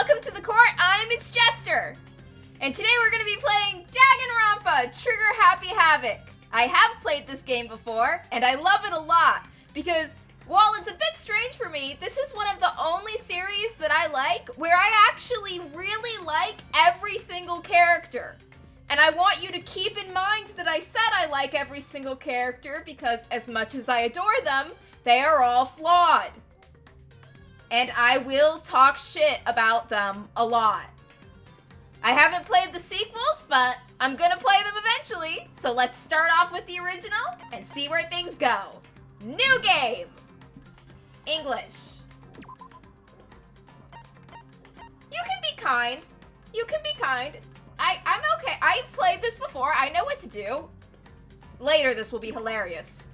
Welcome to the court, it's Jester! And today we're going to be playing Danganronpa, Trigger Happy Havoc. I have played this game before, and I love it a lot, because while it's a bit strange for me, this is one of the only series that I like where I actually really like every single character. And I want you to keep in mind that I said I like every single character because as much as I adore them, they are all flawed. And I will talk shit about them a lot. I haven't played the sequels, but I'm gonna play them eventually. So let's start off with the original and see where things go. New game. English. You can be kind. You can be kind. I'm okay. I've played this before. I know what to do. Later, this will be hilarious.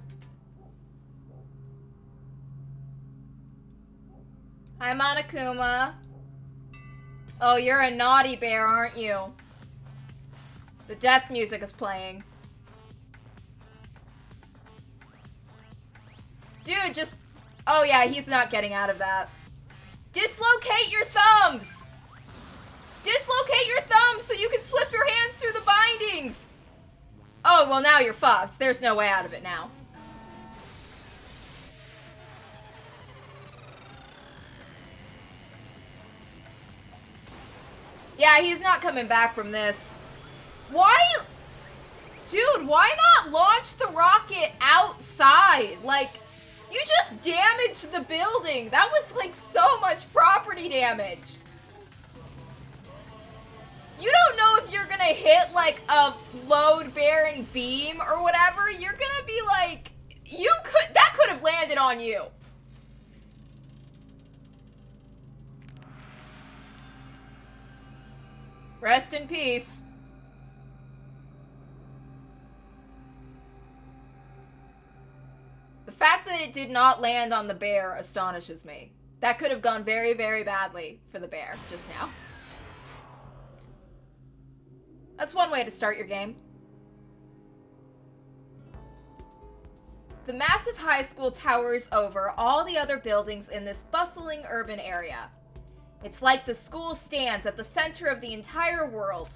Hi, Monokuma. Oh, you're a naughty bear, aren't you? The death music is playing. Dude, just... Oh yeah, he's not getting out of that. Dislocate your thumbs! Dislocate your thumbs so you can slip your hands through the bindings! Oh, well now you're fucked. There's no way out of it now. Yeah, he's not coming back from this. Why? Dude, why not launch the rocket outside? Like, you just damaged the building. That was like so much property damage. You don't know if you're gonna hit like a load-bearing beam or whatever. You're gonna be like, that could have landed on you. Rest in peace. The fact that it did not land on the bear astonishes me. That could have gone very, very badly for the bear just now. That's one way to start your game. The massive high school towers over all the other buildings in this bustling urban area. It's like the school stands at the center of the entire world.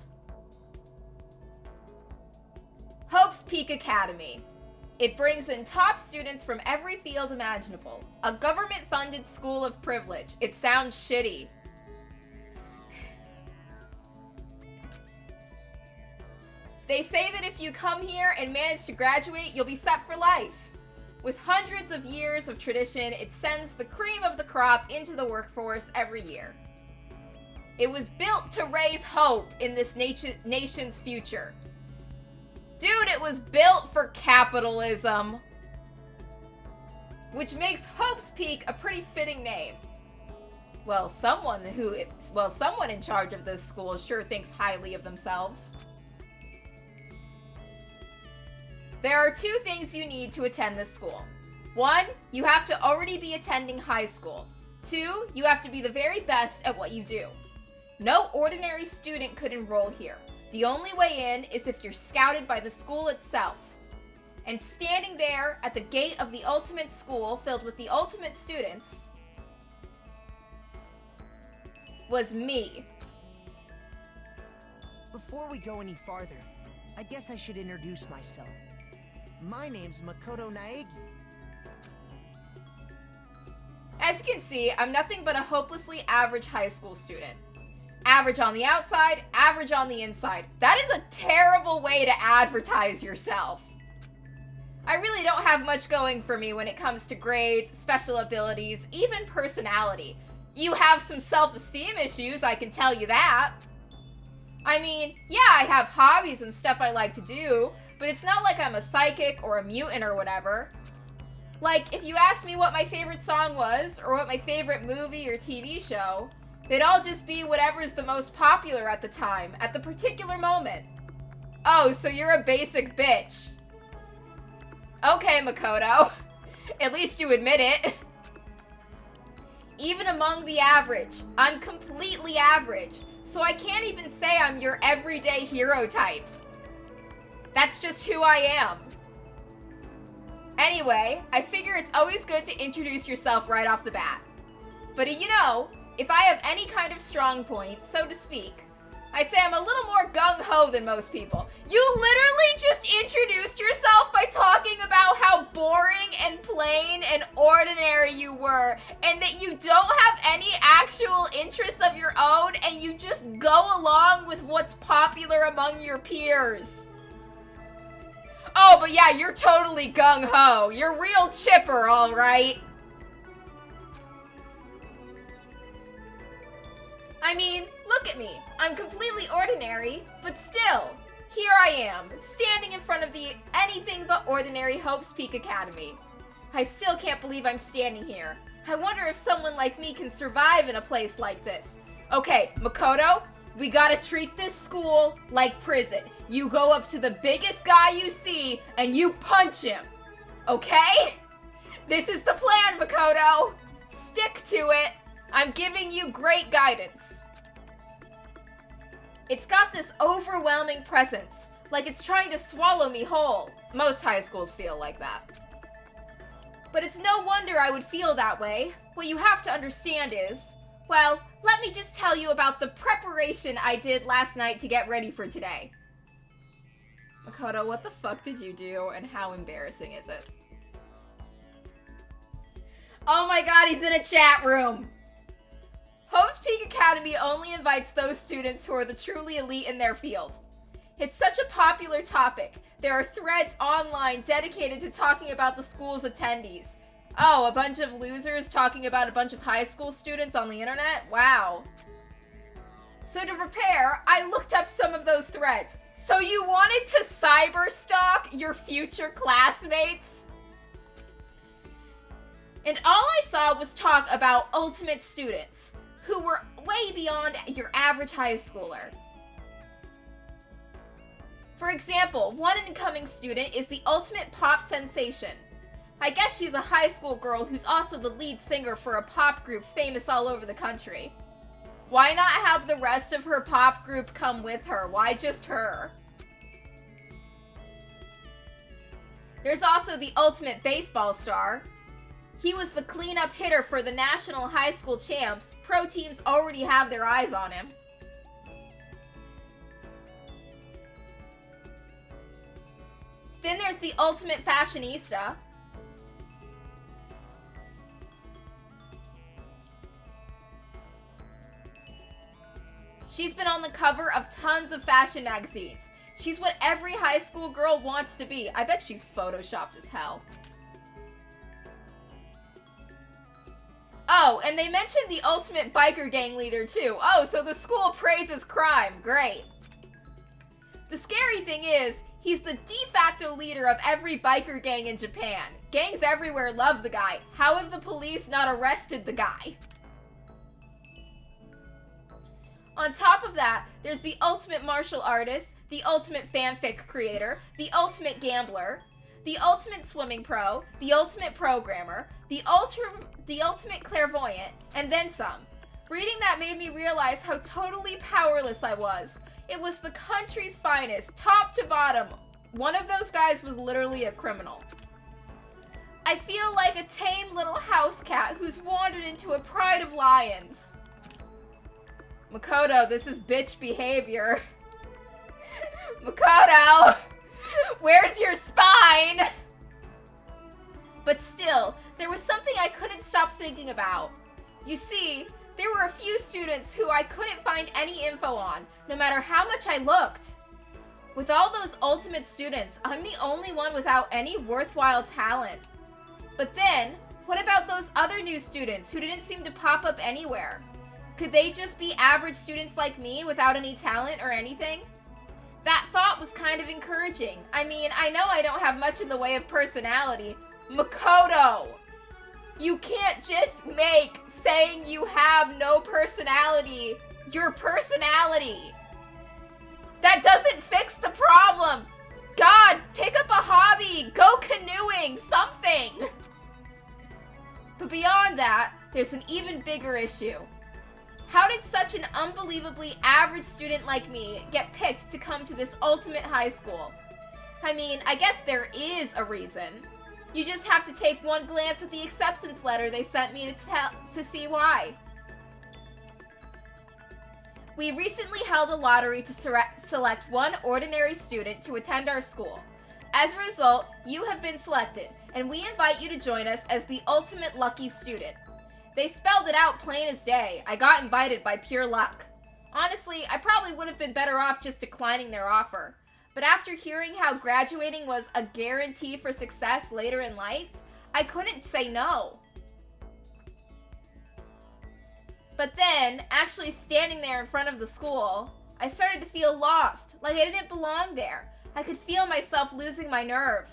Hope's Peak Academy. It brings in top students from every field imaginable. A government-funded school of privilege. It sounds shitty. They say that if you come here and manage to graduate, you'll be set for life. With hundreds of years of tradition, it sends the cream of the crop into the workforce every year. It was built to raise hope in this nation's future. Dude, it was built for capitalism. Which makes Hope's Peak a pretty fitting name. Well, someone in charge of this school sure thinks highly of themselves. There are two things you need to attend this school. 1, you have to already be attending high school. 2, you have to be the very best at what you do. No ordinary student could enroll here. The only way in is if you're scouted by the school itself. And standing there at the gate of the ultimate school filled with the ultimate students was me. Before we go any farther, I guess I should introduce myself. My name's Makoto Naegi. As you can see, I'm nothing but a hopelessly average high school student. Average on the outside, average on the inside. That is a terrible way to advertise yourself. I really don't have much going for me when it comes to grades, special abilities, even personality. You have some self-esteem issues, I can tell you that. I mean, yeah, I have hobbies and stuff I like to do, but it's not like I'm a psychic or a mutant or whatever. Like, if you asked me what my favorite song was, or what my favorite movie or TV show, they'd all just be whatever's the most popular at the time, at the particular moment. Oh, so you're a basic bitch. Okay, Makoto. At least you admit it. Even among the average, I'm completely average, so I can't even say I'm your everyday hero type. That's just who I am. Anyway, I figure it's always good to introduce yourself right off the bat. But you know, if I have any kind of strong point, so to speak, I'd say I'm a little more gung-ho than most people. You literally just introduced yourself by talking about how boring and plain and ordinary you were, and that you don't have any actual interests of your own, and you just go along with what's popular among your peers. Oh, but yeah, you're totally gung-ho. You're real chipper, alright. I mean, look at me. I'm completely ordinary, but still, here I am, standing in front of the anything but ordinary Hope's Peak Academy. I still can't believe I'm standing here. I wonder if someone like me can survive in a place like this. Okay, Makoto, we gotta treat this school like prison. You go up to the biggest guy you see, and you punch him. Okay? This is the plan, Makoto. Stick to it. I'm giving you great guidance. It's got this overwhelming presence, like it's trying to swallow me whole. Most high schools feel like that. But it's no wonder I would feel that way. What you have to understand is, well, let me just tell you about the preparation I did last night to get ready for today. Makoto, what the fuck did you do, and how embarrassing is it? Oh my god, he's in a chat room! Hope's Peak Academy only invites those students who are the truly elite in their field. It's such a popular topic. There are threads online dedicated to talking about the school's attendees. Oh, a bunch of losers talking about a bunch of high school students on the internet? Wow. So to prepare, I looked up some of those threads. So you wanted to cyber stalk your future classmates? And all I saw was talk about ultimate students, who were way beyond your average high schooler. For example, one incoming student is the ultimate pop sensation. I guess she's a high school girl who's also the lead singer for a pop group famous all over the country. Why not have the rest of her pop group come with her? Why just her? There's also the ultimate baseball star. He was the cleanup hitter for the national high school champs. Pro teams already have their eyes on him. Then there's the ultimate fashionista. She's been on the cover of tons of fashion magazines. She's what every high school girl wants to be. I bet she's photoshopped as hell. Oh, and they mentioned the ultimate biker gang leader too. Oh, so the school praises crime. Great. The scary thing is, he's the de facto leader of every biker gang in Japan. Gangs everywhere love the guy. How have the police not arrested the guy? On top of that, there's the ultimate martial artist, the ultimate fanfic creator, the ultimate gambler, the ultimate swimming pro, the ultimate programmer, the ultimate clairvoyant, and then some. Reading that made me realize how totally powerless I was. It was the country's finest, top to bottom. One of those guys was literally a criminal. I feel like a tame little house cat who's wandered into a pride of lions. Makoto, this is bitch behavior. Makoto! Where's your spine? But still, there was something I couldn't stop thinking about. You see, there were a few students who I couldn't find any info on, no matter how much I looked. With all those ultimate students, I'm the only one without any worthwhile talent. But then, what about those other new students who didn't seem to pop up anywhere? Could they just be average students like me without any talent or anything? That thought was kind of encouraging. I mean, I know I don't have much in the way of personality. Makoto! You can't just make saying you have no personality your personality. That doesn't fix the problem. God, pick up a hobby, go canoeing, something. But beyond that, there's an even bigger issue. How did such an unbelievably average student like me get picked to come to this ultimate high school? I mean, I guess there is a reason. You just have to take one glance at the acceptance letter they sent me to see why. We recently held a lottery to select one ordinary student to attend our school. As a result, you have been selected, and we invite you to join us as the ultimate lucky student. They spelled it out plain as day. I got invited by pure luck. Honestly, I probably would have been better off just declining their offer. But after hearing how graduating was a guarantee for success later in life, I couldn't say no. But then, actually standing there in front of the school, I started to feel lost, like I didn't belong there. I could feel myself losing my nerve.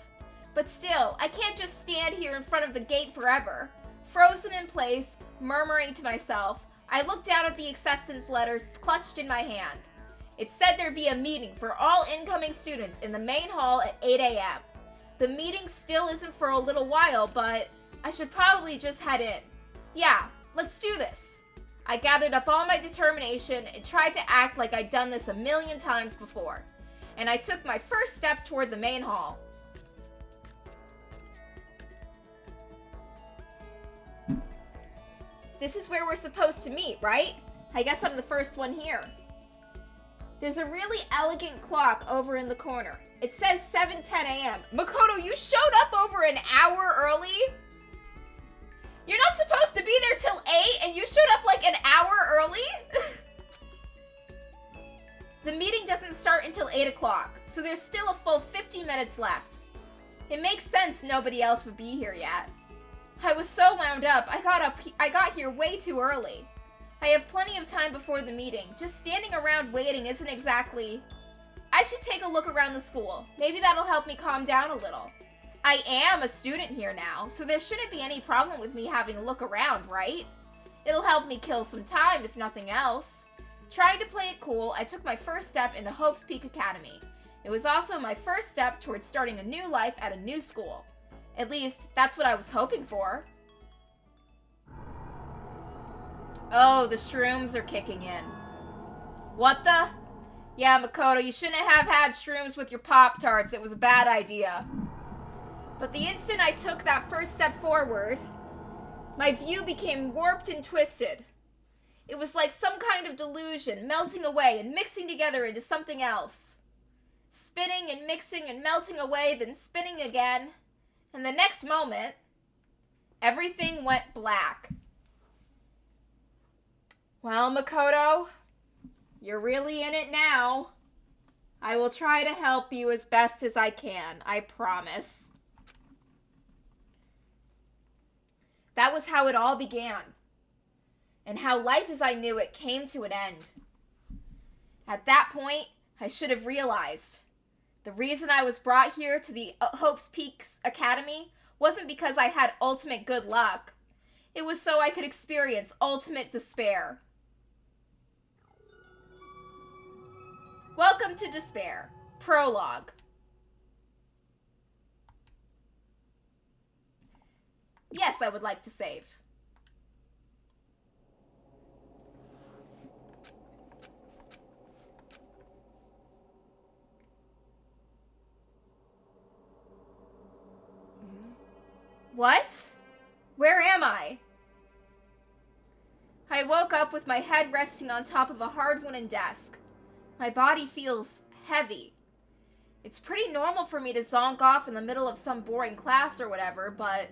But still, I can't just stand here in front of the gate forever. Frozen in place, murmuring to myself, I looked down at the acceptance letters clutched in my hand. It said there'd be a meeting for all incoming students in the main hall at 8 a.m. The meeting still isn't for a little while, but I should probably just head in. Yeah, let's do this. I gathered up all my determination and tried to act like I'd done this a million times before. And I took my first step toward the main hall. This is where we're supposed to meet, right? I guess I'm the first one here. There's a really elegant clock over in the corner. It says 7:10 a.m. Makoto, you showed up over an hour early? You're not supposed to be there till 8 and you showed up like an hour early? The meeting doesn't start until 8 o'clock, so there's still a full 50 minutes left. It makes sense nobody else would be here yet. I was so wound up, I got here way too early. I have plenty of time before the meeting. Just standing around waiting isn't exactly... I should take a look around the school. Maybe that'll help me calm down a little. I am a student here now, so there shouldn't be any problem with me having a look around, right? It'll help me kill some time, if nothing else. Trying to play it cool, I took my first step into Hope's Peak Academy. It was also my first step towards starting a new life at a new school. At least, that's what I was hoping for. Oh, the shrooms are kicking in. What the? Yeah, Makoto, you shouldn't have had shrooms with your Pop-Tarts. It was a bad idea. But the instant I took that first step forward, my view became warped and twisted. It was like some kind of delusion, melting away and mixing together into something else. Spinning and mixing and melting away, then spinning again. And the next moment, everything went black. Well, Makoto, you're really in it now. I will try to help you as best as I can, I promise. That was how it all began, and how life as I knew it came to an end. At that point, I should have realized the reason I was brought here to the Hope's Peaks Academy wasn't because I had ultimate good luck. It was so I could experience ultimate despair. Welcome to Despair. Prologue. Yes, I would like to save. What? Where am I? I woke up with my head resting on top of a hard wooden desk. My body feels heavy. It's pretty normal for me to zonk off in the middle of some boring class or whatever, but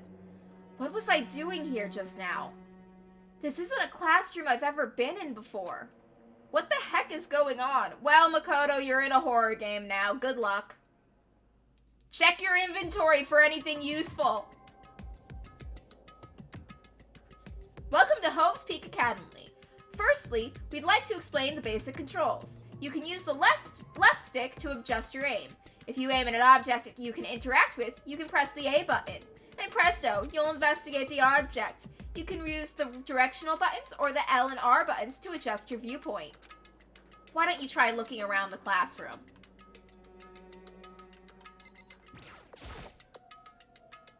what was I doing here just now? This isn't a classroom I've ever been in before. What the heck is going on? Well, Makoto, you're in a horror game now. Good luck. Check your inventory for anything useful. Welcome to Hope's Peak Academy. Firstly, we'd like to explain the basic controls. You can use the left stick to adjust your aim. If you aim at an object you can interact with, you can press the A button. And presto, you'll investigate the object. You can use the directional buttons or the L and R buttons to adjust your viewpoint. Why don't you try looking around the classroom?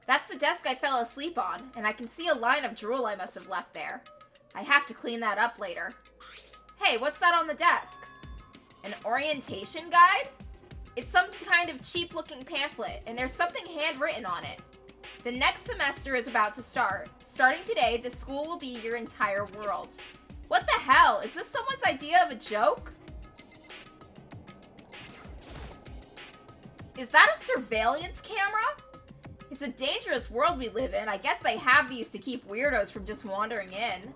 That's the desk I fell asleep on, and I can see a line of drool I must have left there. I have to clean that up later. Hey, what's that on the desk? An orientation guide? It's some kind of cheap-looking pamphlet, and there's something handwritten on it. The next semester is about to start. Starting today, the school will be your entire world. What the hell? Is this someone's idea of a joke? Is that a surveillance camera? It's a dangerous world we live in. I guess they have these to keep weirdos from just wandering in.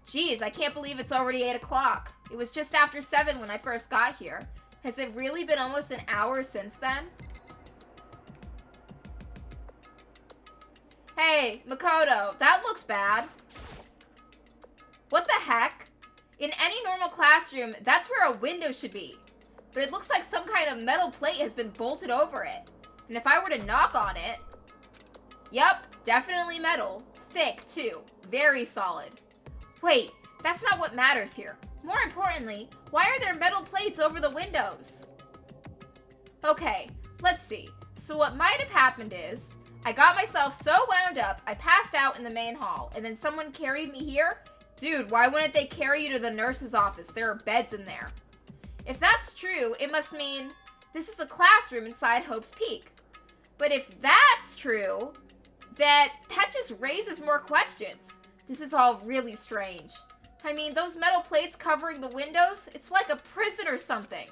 Jeez, I can't believe it's already 8 o'clock. It was just after 7 when I first got here. Has it really been almost an hour since then? Hey, Makoto, that looks bad. What the heck? In any normal classroom, that's where a window should be. But it looks like some kind of metal plate has been bolted over it. And if I were to knock on it... Yup, definitely metal. Thick, too. Very solid. Wait, that's not what matters here. More importantly, why are there metal plates over the windows? Okay, let's see. So what might have happened is, I got myself so wound up, I passed out in the main hall, and then someone carried me here? Dude, why wouldn't they carry you to the nurse's office? There are beds in there. If that's true, it must mean this is a classroom inside Hope's Peak. But if that's true, that just raises more questions. This is all really strange. I mean, those metal plates covering the windows, it's like a prison or something.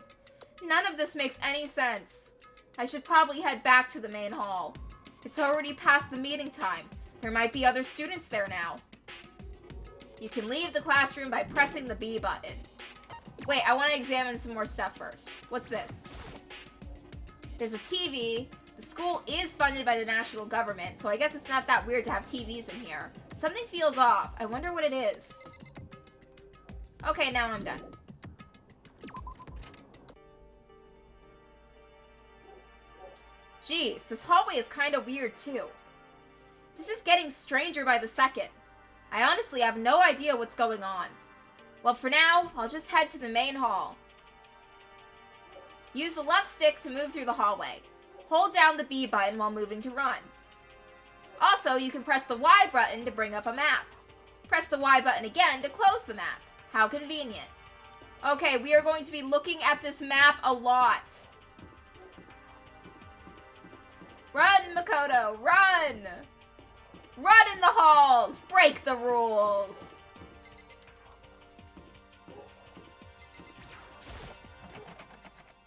None of this makes any sense. I should probably head back to the main hall. It's already past the meeting time. There might be other students there now. You can leave the classroom by pressing the B button. Wait, I want to examine some more stuff first. What's this? There's a TV. The school is funded by the national government, so I guess it's not that weird to have TVs in here. Something feels off. I wonder what it is. Okay, now I'm done. Jeez, this hallway is kind of weird too. This is getting stranger by the second. I honestly have no idea what's going on. Well, for now, I'll just head to the main hall. Use the left stick to move through the hallway. Hold down the B button while moving to run. Also, you can press the Y button to bring up a map. Press the Y button again to close the map. How convenient. Okay, we are going to be looking at this map a lot. Run, Makoto, run! Run in the halls! Break the rules!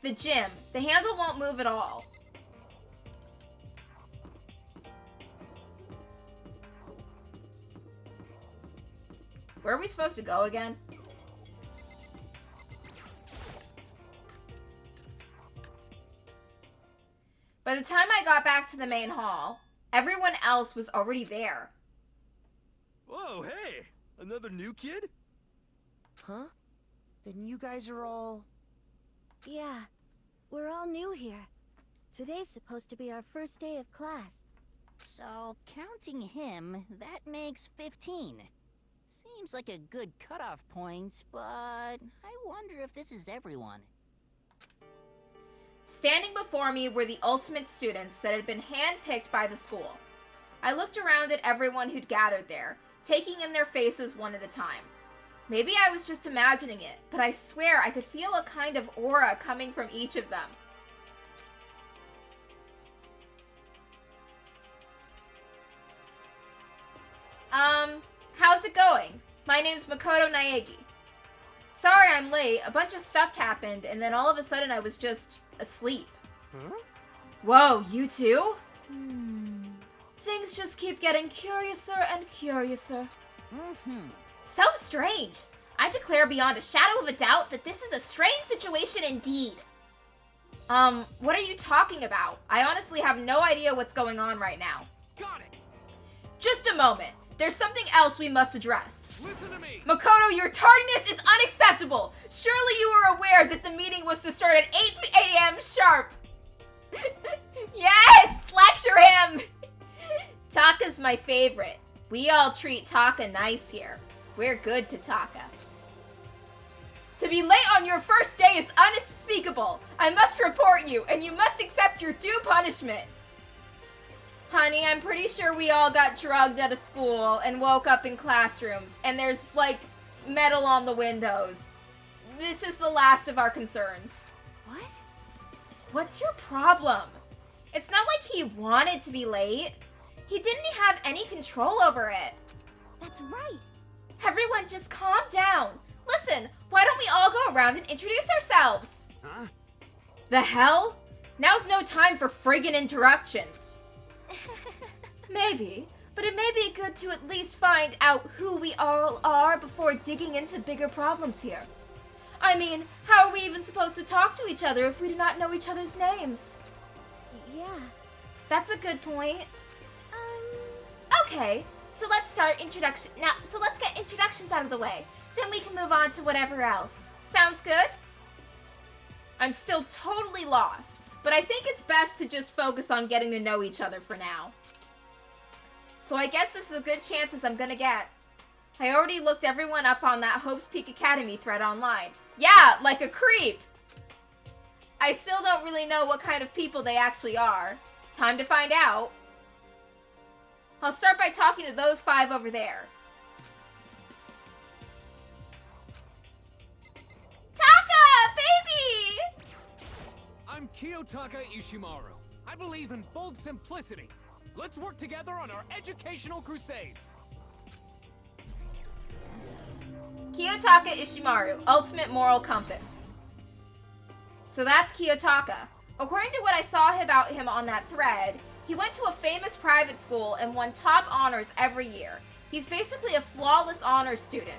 The gym. The handle won't move at all. Where are we supposed to go again? By the time I got back to the main hall, everyone else was already there. Whoa, hey! Another new kid? Huh? Then you guys are all... Yeah, we're all new here. Today's supposed to be our first day of class. So, counting him, that makes 15. Seems like a good cutoff point, but I wonder if this is everyone. Standing before me were the ultimate students that had been handpicked by the school. I looked around at everyone who'd gathered there, taking in their faces one at a time. Maybe I was just imagining it, but I swear I could feel a kind of aura coming from each of them. How's it going? My name's Makoto Naegi. Sorry I'm late, a bunch of stuff happened, and then all of a sudden I was just asleep. Huh? Whoa, you too? Things just keep getting curiouser and curiouser. So strange. I declare beyond a shadow of a doubt that this is a strange situation indeed. What are you talking about? I honestly have no idea what's going on right now. Got it! Just a moment. There's something else we must address. Listen to me! Makoto, your tardiness is unacceptable. Surely you were aware that the meeting was to start at 8 a.m. sharp. Yes! Lecture him! Taka's my favorite. We all treat Taka nice here. We're good to Taka. To be late on your first day is unspeakable. I must report you, and you must accept your due punishment. Honey, I'm pretty sure we all got drugged at a school and woke up in classrooms, and there's, like, metal on the windows. This is the last of our concerns. What? What's your problem? It's not like he wanted to be late. He didn't have any control over it. That's right. Everyone just calm down. Listen, why don't we all go around and introduce ourselves? Huh? The hell? Now's no time for friggin' introductions. Maybe, but it may be good to at least find out who we all are before digging into bigger problems here. I mean, how are we even supposed to talk to each other if we do not know each other's names? Yeah. That's a good point. Okay, so let's get introductions out of the way. Then we can move on to whatever else. Sounds good? I'm still totally lost, but I think it's best to just focus on getting to know each other for now. So I guess this is a good chance as I'm gonna get. I already looked everyone up on that Hope's Peak Academy thread online. Yeah, like a creep! I still don't really know what kind of people they actually are. Time to find out. I'll start by talking to those 5 over there. Taka! Baby! I'm Kiyotaka Ishimaru. I believe in bold simplicity. Let's work together on our educational crusade. Kiyotaka Ishimaru, Ultimate Moral Compass. So that's Kiyotaka. According to what I saw about him on that thread, he went to a famous private school and won top honors every year. He's basically a flawless honors student.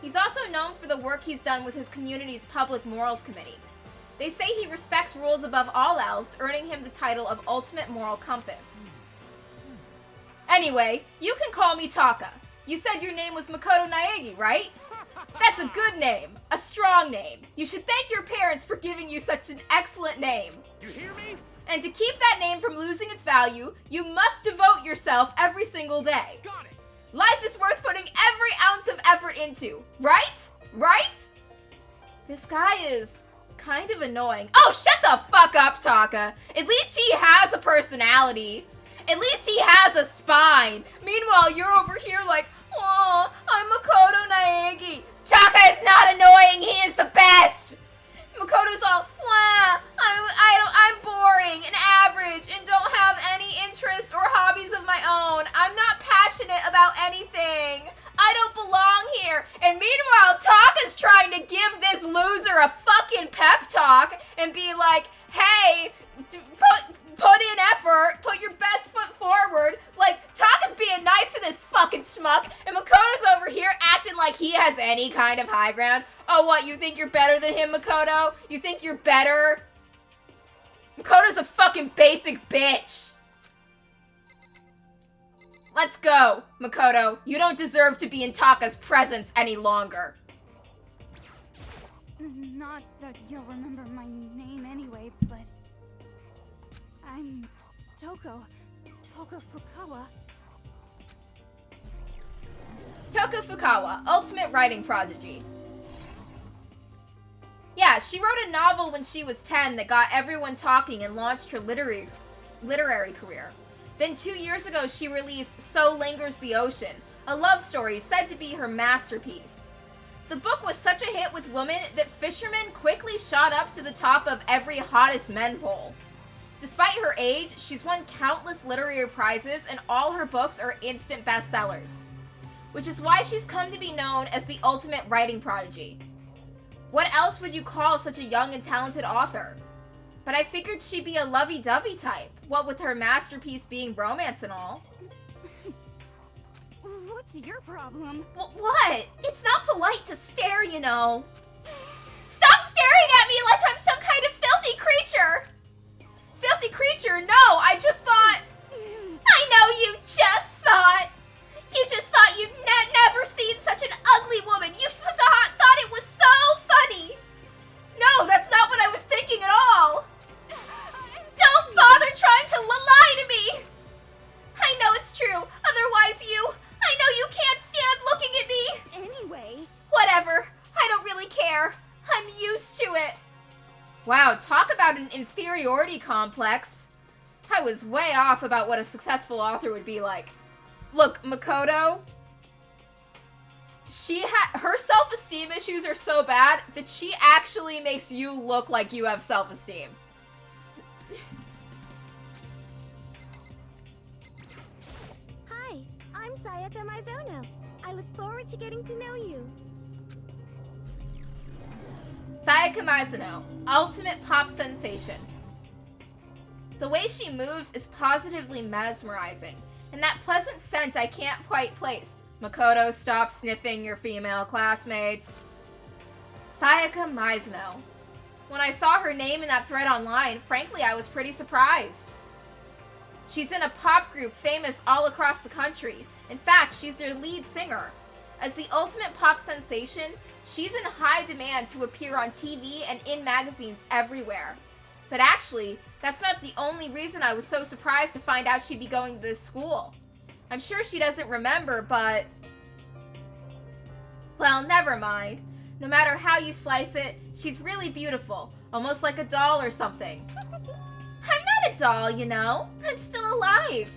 He's also known for the work he's done with his community's public morals committee. They say he respects rules above all else, earning him the title of Ultimate Moral Compass. Anyway, you can call me Taka. You said your name was Makoto Naegi, right? That's a good name. A strong name. You should thank your parents for giving you such an excellent name. You hear me? And to keep that name from losing its value, you must devote yourself every single day. Got it. Life is worth putting every ounce of effort into, right? Right? This guy is kind of annoying. Oh, shut the fuck up, Taka. At least he has a personality. At least he has a spine. Meanwhile, you're over here like, oh, I'm Makoto Naegi. Taka is not annoying. He is the best. Makoto's all, wow, I'm boring and average and don't have any interests or hobbies of my own. I'm not passionate about anything. I don't belong here. And meanwhile, Taka's trying to give this loser a fucking pep talk and be like, hey, put in effort, put your best foot forward. Like, Taka's being nice to this fucking schmuck, and Makoto's over here acting like he has any kind of high ground. Oh, what, you think you're better than him, Makoto? You think you're better? Makoto's a fucking basic bitch. Let's go, Makoto. You don't deserve to be in Taka's presence any longer. Not that you'll remember my name anyway, but I'm Toko Fukawa. Toko Fukawa, Ultimate Writing Prodigy. Yeah, she wrote a novel when she was 10 that got everyone talking and launched her literary career. Then 2 years ago, she released So Lingers the Ocean, a love story said to be her masterpiece. The book was such a hit with women that fishermen quickly shot up to the top of every hottest men poll. Despite her age, she's won countless literary prizes and all her books are instant bestsellers. Which is why she's come to be known as the ultimate writing prodigy. What else would you call such a young and talented author? But I figured she'd be a lovey-dovey type, what with her masterpiece being romance and all. What's your problem? What? It's not polite to stare, you know. Stop staring at me like I'm some kind of filthy creature! Filthy creature? No, I just thought... I know you just thought... You just thought you'd never seen such an ugly woman. You thought it was so funny. No, that's not what I was thinking at all. Don't bother trying to lie to me. I know it's true. Otherwise I know you can't stand looking at me. Anyway. Whatever. I don't really care. I'm used to it. Wow, talk about an inferiority complex. I was way off about what a successful author would be like. Look, Makoto, her self-esteem issues are so bad that she actually makes you look like you have self-esteem. I'm Sayaka Mizono. I look forward to getting to know you. Sayaka Mizuno, ultimate pop sensation. The way she moves is positively mesmerizing, and that pleasant scent I can't quite place. Makoto, stop sniffing your female classmates. Sayaka Mizuno. When I saw her name in that thread online, frankly, I was pretty surprised. She's in a pop group famous all across the country. In fact, she's their lead singer. As the ultimate pop sensation, she's in high demand to appear on TV and in magazines everywhere. But actually, that's not the only reason I was so surprised to find out she'd be going to this school. I'm sure she doesn't remember, but... well, never mind. No matter how you slice it, she's really beautiful. Almost like a doll or something. I'm not a doll, you know. I'm still alive.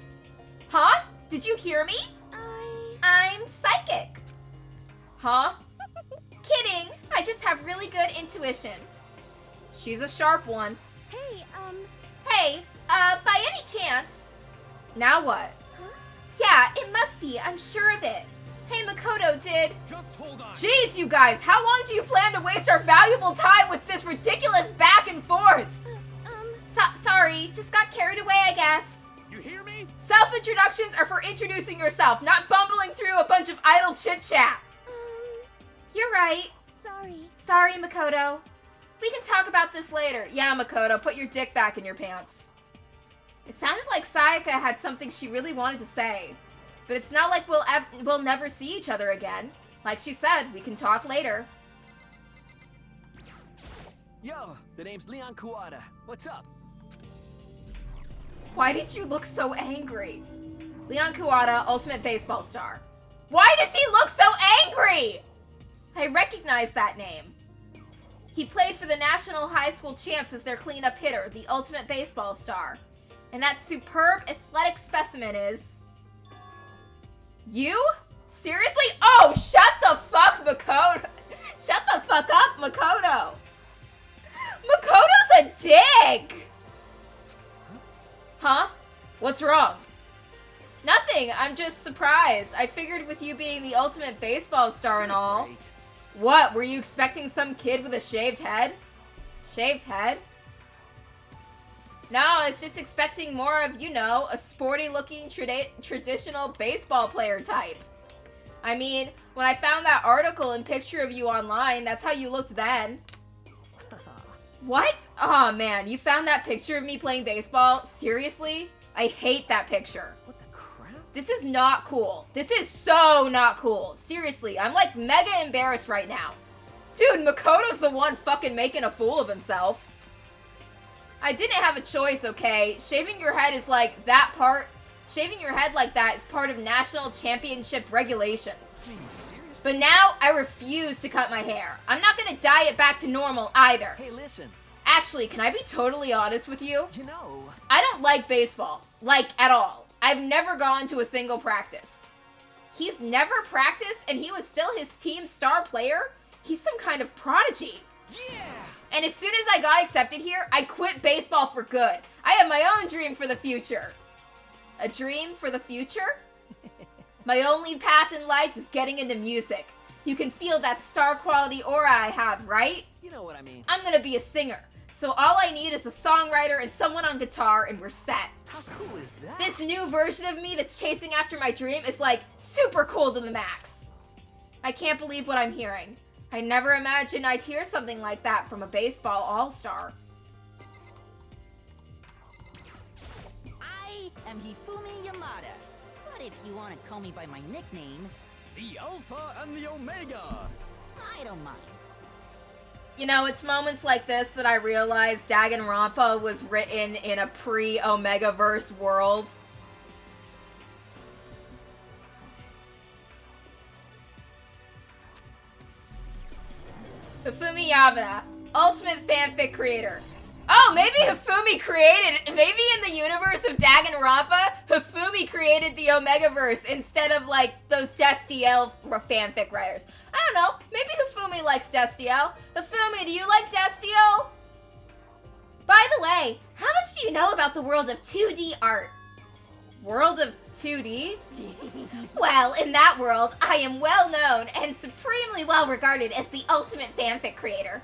Huh? Did you hear me? I'm psychic. Huh? Kidding. I just have really good intuition. She's a sharp one. Hey, by any chance... Now what? Huh? Yeah, it must be. I'm sure of it. Hey, Makoto, did... Just hold on. Jeez, you guys, how long do you plan to waste our valuable time with this ridiculous back and forth? Sorry, just got carried away, I guess. You hear me? Self-introductions are for introducing yourself, not bumbling through a bunch of idle chit-chat. You're right. Sorry, Makoto. We can talk about this later. Yeah, Makoto, put your dick back in your pants. It sounded like Sayaka had something she really wanted to say. But it's not like we'll never see each other again. Like she said, we can talk later. Yo, the name's Leon Kuwata. What's up? Why did you look so angry? Leon Kuwata, ultimate baseball star. Why does he look so angry? I recognize that name. He played for the National High School Champs as their cleanup hitter, the ultimate baseball star. And that superb athletic specimen is... you? Seriously? Oh, shut the fuck, Makoto. Shut the fuck up, Makoto. Makoto's a dick. Huh? What's wrong? Nothing. I'm just surprised. I figured with you being the ultimate baseball star and all. What? Were you expecting some kid with a shaved head? Shaved head? No, I was just expecting more of, you know, a sporty-looking traditional baseball player type. I mean, when I found that article and picture of you online, that's how you looked then. What? Aw, man, you found that picture of me playing baseball? Seriously? I hate that picture. What the crap? This is not cool. This is so not cool. Seriously, I'm like mega embarrassed right now. Dude, Makoto's the one fucking making a fool of himself. I didn't have a choice, okay? Shaving your head is like that part. Shaving your head like that is part of national championship regulations. But now I refuse to cut my hair. I'm not gonna dye it back to normal either. Hey, listen. Actually, can I be totally honest with you? You know... I don't like baseball. Like, at all. I've never gone to a single practice. He's never practiced and he was still his team's star player? He's some kind of prodigy. Yeah! And as soon as I got accepted here, I quit baseball for good. I have my own dream for the future. A dream for the future? My only path in life is getting into music. You can feel that star quality aura I have, right? You know what I mean. I'm gonna be a singer. So all I need is a songwriter and someone on guitar and we're set. How cool is that? This new version of me that's chasing after my dream is like super cool to the max. I can't believe what I'm hearing. I never imagined I'd hear something like that from a baseball all-star. I am Hifumi Yamada. But if you want to call me by my nickname, The Alpha and the Omega. I don't mind. You know, it's moments like this that I realized Danganronpa was written in a pre-Omegaverse world. Hifumi Yamada, ultimate fanfic creator. Oh, maybe maybe in the universe of Danganronpa, Hifumi created the Omegaverse instead of, like, those Destiel fanfic writers. I don't know, maybe Hifumi likes Destiel. Hifumi, do you like Destiel? By the way, how much do you know about the world of 2D art? World of 2D? Well, in that world, I am well known and supremely well regarded as the ultimate fanfic creator.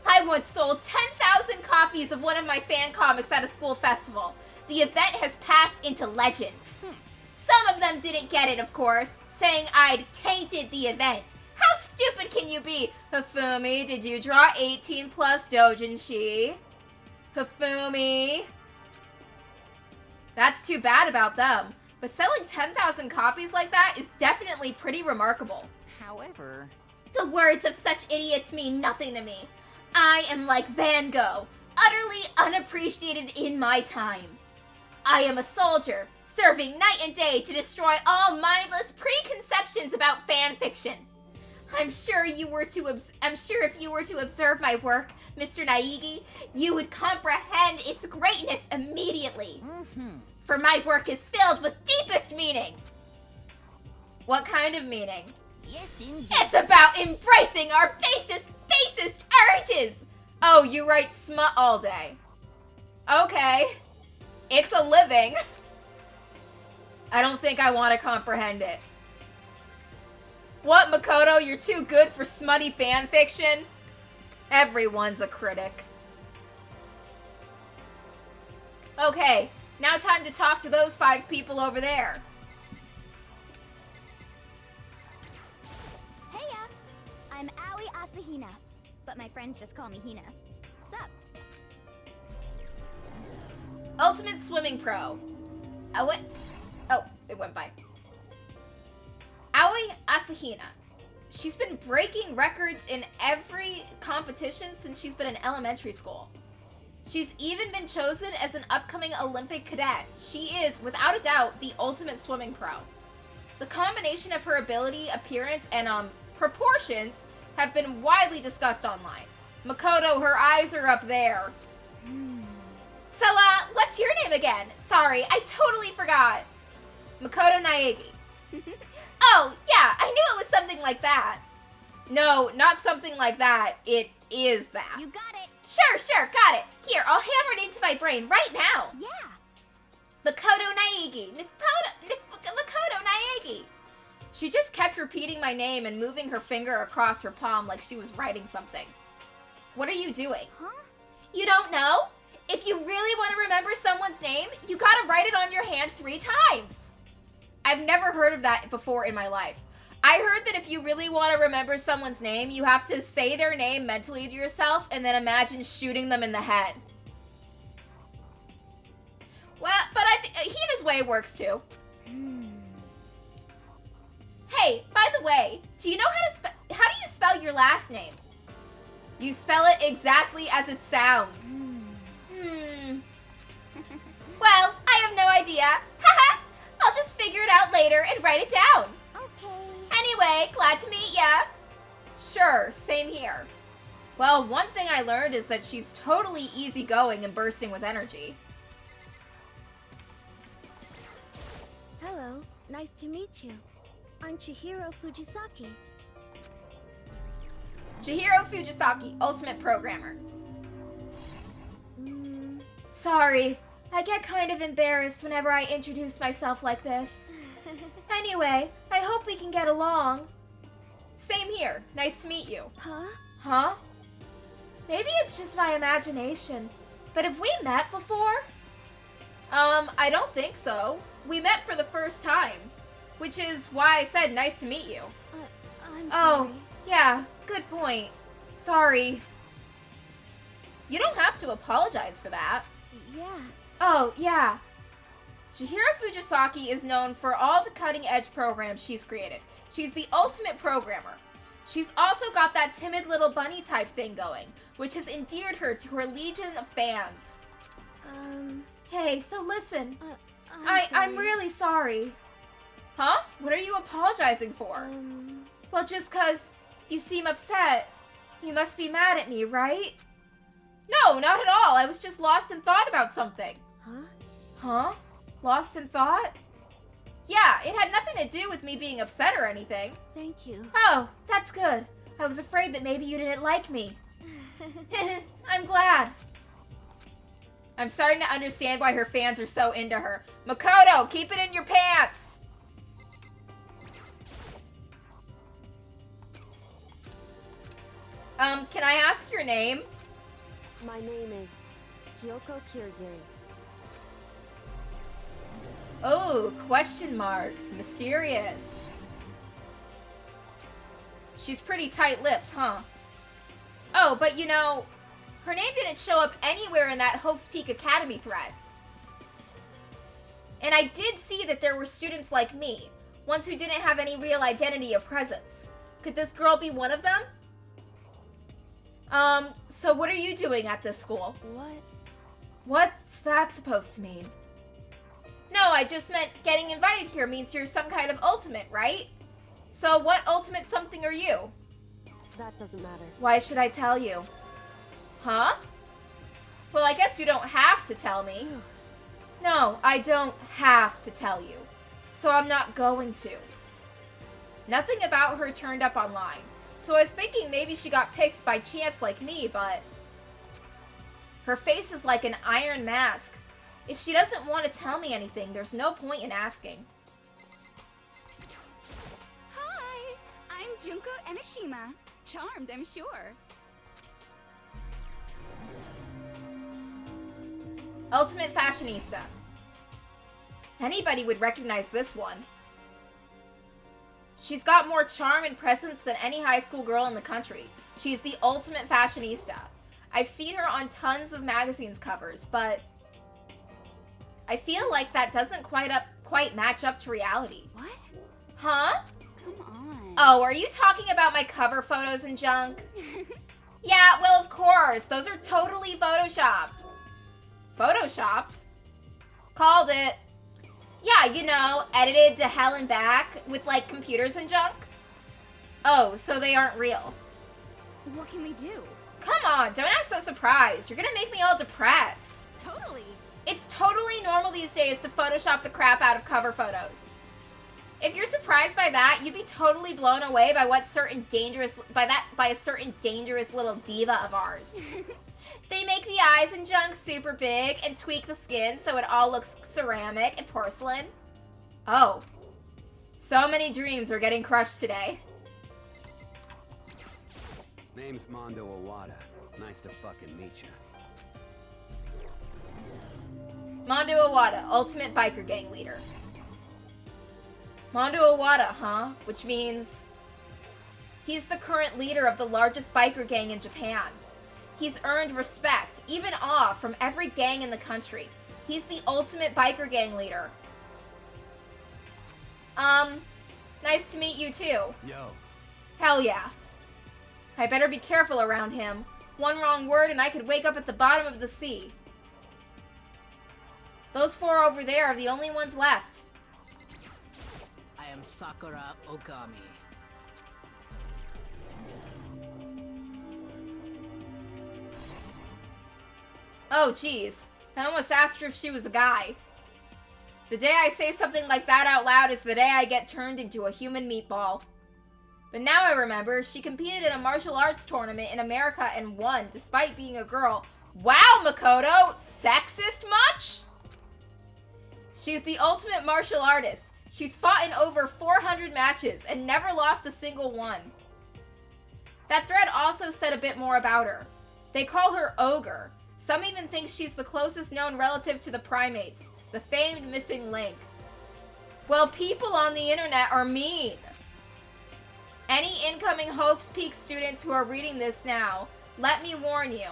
I once sold 10,000 copies of one of my fan comics at a school festival. The event has passed into legend. Some of them didn't get it, of course, saying I'd tainted the event. How stupid can you be? Hifumi, did you draw 18 plus doujinshi? Hifumi. That's too bad about them. But selling 10,000 copies like that is definitely pretty remarkable. However... The words of such idiots mean nothing to me. I am like Van Gogh, utterly unappreciated in my time. I am a soldier, serving night and day to destroy all mindless preconceptions about fan fiction. I'm sure if you were to observe my work, Mr. Naegi, you would comprehend its greatness immediately. For my work is filled with deepest meaning. What kind of meaning? Yes, indeed. It's about embracing our basest urges. Oh, you write smut all day. Okay. It's a living. I don't think I want to comprehend it. What, Makoto? You're too good for smutty fan fiction? Everyone's a critic. Okay, now time to talk to those 5 people over there. Heya! I'm Aoi Asahina, but my friends just call me Hina. Sup? Ultimate Swimming Pro. Oh, it went by. Aoi Asahina. She's been breaking records in every competition since she's been in elementary school. She's even been chosen as an upcoming Olympic cadet. She is, without a doubt, the ultimate swimming pro. The combination of her ability, appearance, and proportions have been widely discussed online. Makoto, her eyes are up there. So, what's your name again? Sorry, I totally forgot. Makoto Naegi. Oh, yeah, I knew it was something like that. No, not something like that. It is that. You got it! Sure, got it. Here, I'll hammer it into my brain right now. Yeah! Makoto Naegi. Makoto Naegi. She just kept repeating my name and moving her finger across her palm like she was writing something. What are you doing? Huh? You don't know? If you really want to remember someone's name, you gotta write it on your hand 3 times. I've never heard of that before in my life. I heard that if you really want to remember someone's name, you have to say their name mentally to yourself and then imagine shooting them in the head. Well, but I think Hina's way works too. Hey, by the way, do you know how do you spell your last name? You spell it exactly as it sounds. Well, I have no idea. Haha! I'll just figure it out later and write it down. Okay. Anyway, glad to meet ya. Sure, same here. Well, one thing I learned is that she's totally easygoing and bursting with energy. Hello, nice to meet you. I'm Chihiro Fujisaki. Chihiro Fujisaki, Ultimate Programmer. Sorry, I get kind of embarrassed whenever I introduce myself like this. Anyway, I hope we can get along. Same here. Nice to meet you. Huh? Maybe it's just my imagination. But have we met before? I don't think so. We met for the first time. Which is why I said nice to meet you. I'm sorry. Oh, yeah. Good point. Sorry. You don't have to apologize for that. Yeah. Oh, yeah. Chihiro Fujisaki is known for all the cutting-edge programs she's created. She's the ultimate programmer. She's also got that timid little bunny type thing going, which has endeared her to her legion of fans. Hey, so listen. I'm really sorry. Huh? What are you apologizing for? Well, just 'cause you seem upset. You must be mad at me, right? No, not at all. I was just lost in thought about something. Huh? Lost in thought? Yeah, it had nothing to do with me being upset or anything. Thank you. Oh, that's good. I was afraid that maybe you didn't like me. I'm glad. I'm starting to understand why her fans are so into her. Makoto, keep it in your pants! Can I ask your name? My name is Kyoko Kirigiri. Oh, question marks. Mysterious. She's pretty tight-lipped, huh? Oh, but you know, her name didn't show up anywhere in that Hope's Peak Academy thread. And I did see that there were students like me, ones who didn't have any real identity or presence. Could this girl be one of them? So what are you doing at this school? What? What's that supposed to mean? No, I just meant getting invited here means you're some kind of ultimate, right? So what ultimate something are you? That doesn't matter. Why should I tell you? Huh? Well, I guess you don't have to tell me. No, I don't have to tell you. So I'm not going to. Nothing about her turned up online. So I was thinking maybe she got picked by chance like me, but... Her face is like an iron mask. If she doesn't want to tell me anything, there's no point in asking. Hi, I'm Junko Enoshima. Charmed, I'm sure. Ultimate Fashionista. Anybody would recognize this one. She's got more charm and presence than any high school girl in the country. She's the ultimate fashionista. I've seen her on tons of magazines covers, but I feel like that doesn't quite match up to reality. What? Huh? Come on. Oh, are you talking about my cover photos and junk? Yeah, well, of course. Those are totally photoshopped. Photoshopped? Called it. Yeah, you know, edited to hell and back with, like, computers and junk. Oh, so they aren't real. What can we do? Come on, don't act so surprised. You're gonna make me all depressed. Totally. It's totally normal these days to Photoshop the crap out of cover photos. If you're surprised by that, you'd be totally blown away by a certain dangerous little diva of ours. They make the eyes and junk super big and tweak the skin so it all looks ceramic and porcelain. Oh. So many dreams are getting crushed today. Name's Mondo Owada. Nice to fucking meet you. Mondo Owada, ultimate biker gang leader. Mondo Owada, huh? Which means he's the current leader of the largest biker gang in Japan. He's earned respect, even awe, from every gang in the country. He's the ultimate biker gang leader. Nice to meet you too. Yo. Hell yeah. I better be careful around him. One wrong word and I could wake up at the bottom of the sea. Those four over there are the only ones left. I am Sakura Okami. Oh, geez. I almost asked her if she was a guy. The day I say something like that out loud is the day I get turned into a human meatball. But now I remember, she competed in a martial arts tournament in America and won, despite being a girl. Wow, Makoto! Sexist much? She's the ultimate martial artist. She's fought in over 400 matches and never lost a single one. That thread also said a bit more about her. They call her Ogre. Some even think she's the closest known relative to the primates, the famed missing link. Well, people on the internet are mean. Any incoming Hope's Peak students who are reading this now, let me warn you.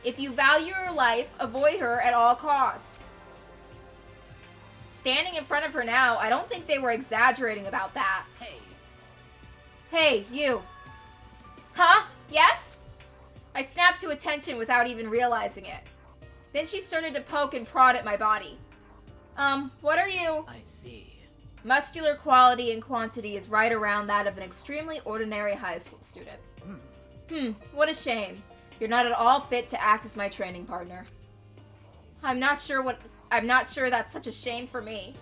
If you value your life, avoid her at all costs. Standing in front of her now, I don't think they were exaggerating about that. Hey. Hey, you. Huh? Yes? I snapped to attention without even realizing it. Then she started to poke and prod at my body. What are you? I see. Muscular quality and quantity is right around that of an extremely ordinary high school student. What a shame. You're not at all fit to act as my training partner. I'm not sure that's such a shame for me.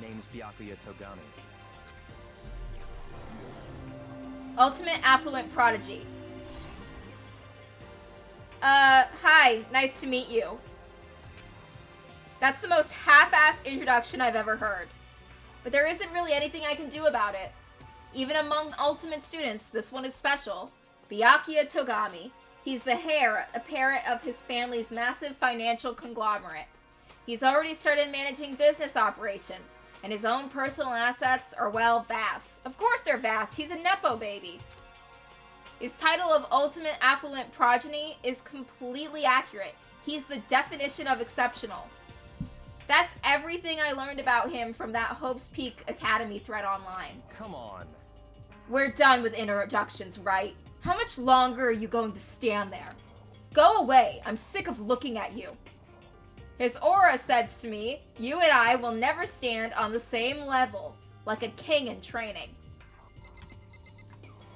Name's Byakuya Togami. Ultimate affluent prodigy. Hi, nice to meet you. That's the most half-assed introduction I've ever heard. But there isn't really anything I can do about it. Even among Ultimate students, this one is special. Byakuya Togami. He's the heir apparent of his family's massive financial conglomerate. He's already started managing business operations, and his own personal assets are, well, vast. Of course they're vast. He's a Nepo baby. His title of Ultimate Affluent Progeny is completely accurate. He's the definition of exceptional. That's everything I learned about him from that Hope's Peak Academy thread online. Come on. We're done with introductions, right? How much longer are you going to stand there? Go away. I'm sick of looking at you. His aura says to me, you and I will never stand on the same level, like a king in training.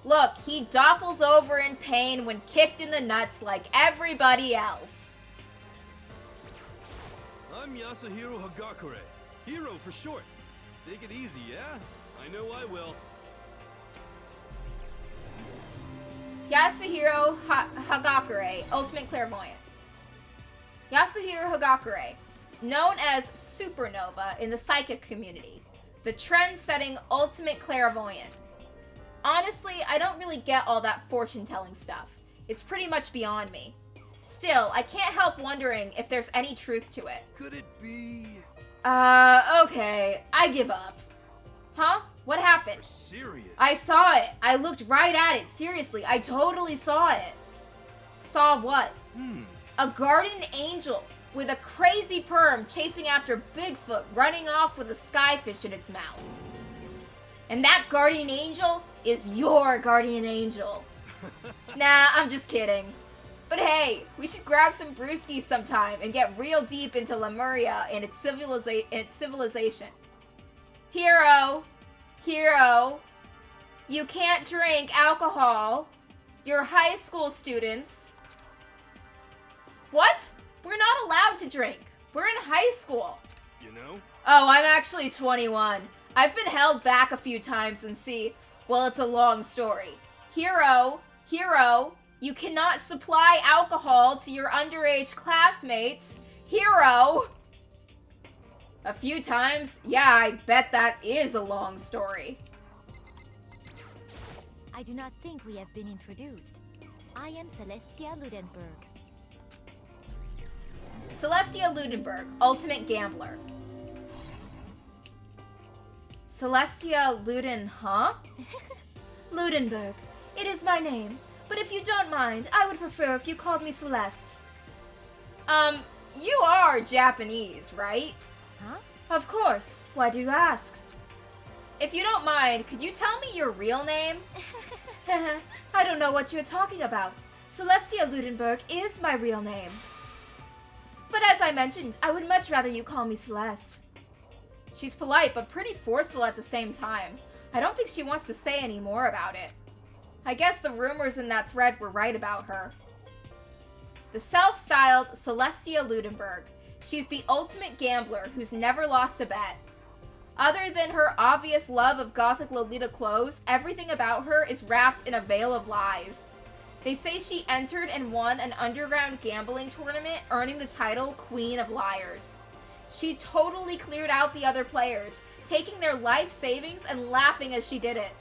Look, he doppels over in pain when kicked in the nuts like everybody else. I'm Yasuhiro Hagakure. Hero for short. Take it easy, yeah? I know I will. Yasuhiro Hagakure, Ultimate Clairvoyant. Yasuhiro Hagakure, known as Supernova in the psychic community, the trend-setting Ultimate Clairvoyant. Honestly, I don't really get all that fortune-telling stuff. It's pretty much beyond me. Still, I can't help wondering if there's any truth to it. Could it be... Okay. I give up. Huh? What happened? Serious? I saw it. I looked right at it. Seriously, I totally saw it. Saw what? A guardian angel with a crazy perm chasing after Bigfoot running off with a skyfish in its mouth. And that guardian angel is your guardian angel. Nah, I'm just kidding. But hey, we should grab some brewskis sometime and get real deep into Lemuria and its civilization. Hero, you can't drink alcohol. You're high school students. What? We're not allowed to drink. We're in high school. You know? Oh, I'm actually 21. I've been held back a few times and see, well, it's a long story. Hero, you cannot supply alcohol to your underage classmates. Hero! A few times? Yeah, I bet that is a long story. I do not think we have been introduced. I am Celestia Ludenberg. Celestia Ludenberg, Ultimate Gambler. Celestia Luden, huh? Ludenberg. It is my name, but if you don't mind, I would prefer if you called me Celeste. You are Japanese, right? Huh? Of course. Why do you ask? If you don't mind, could you tell me your real name? I don't know what you're talking about. Celestia Ludenberg is my real name. But as I mentioned, I would much rather you call me Celeste. She's polite, but pretty forceful at the same time. I don't think she wants to say any more about it. I guess the rumors in that thread were right about her. The self-styled Celestia Ludenberg. She's the ultimate gambler who's never lost a bet. Other than her obvious love of gothic Lolita clothes, everything about her is wrapped in a veil of lies. They say she entered and won an underground gambling tournament, earning the title Queen of Liars. She totally cleared out the other players, taking their life savings and laughing as she did it.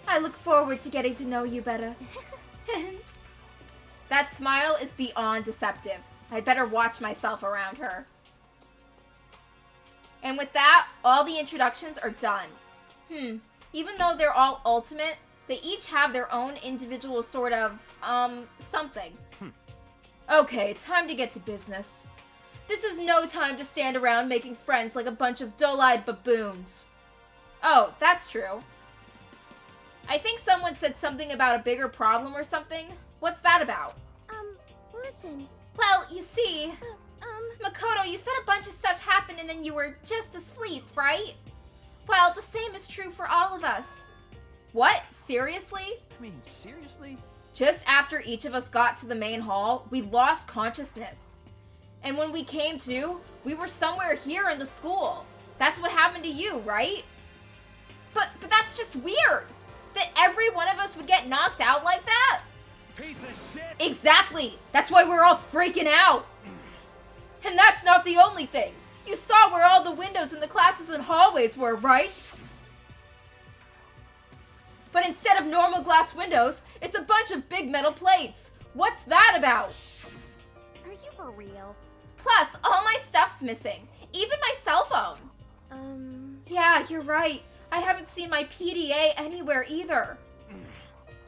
I look forward to getting to know you better. That smile is beyond deceptive. I'd better watch myself around her. And with that, all the introductions are done. Even though they're all ultimate, they each have their own individual sort of, something. Okay, time to get to business. This is no time to stand around making friends like a bunch of dull-eyed baboons. Oh, that's true. I think someone said something about a bigger problem or something. What's that about? Listen. Well, you see, Makoto, you said a bunch of stuff happened and then you were just asleep, right? Well, the same is true for all of us. What? Seriously? I mean, seriously? Just after each of us got to the main hall, we lost consciousness. And when we came to, we were somewhere here in the school. That's what happened to you, right? But that's just weird. That every one of us would get knocked out like that? piece of shit! Exactly! That's why we're all freaking out! And that's not the only thing! You saw where all the windows in the classes and hallways were, right? But instead of normal glass windows, it's a bunch of big metal plates! What's that about? Are you for real? Plus, all my stuff's missing. Even my cell phone. Yeah, you're right. I haven't seen my PDA anywhere either.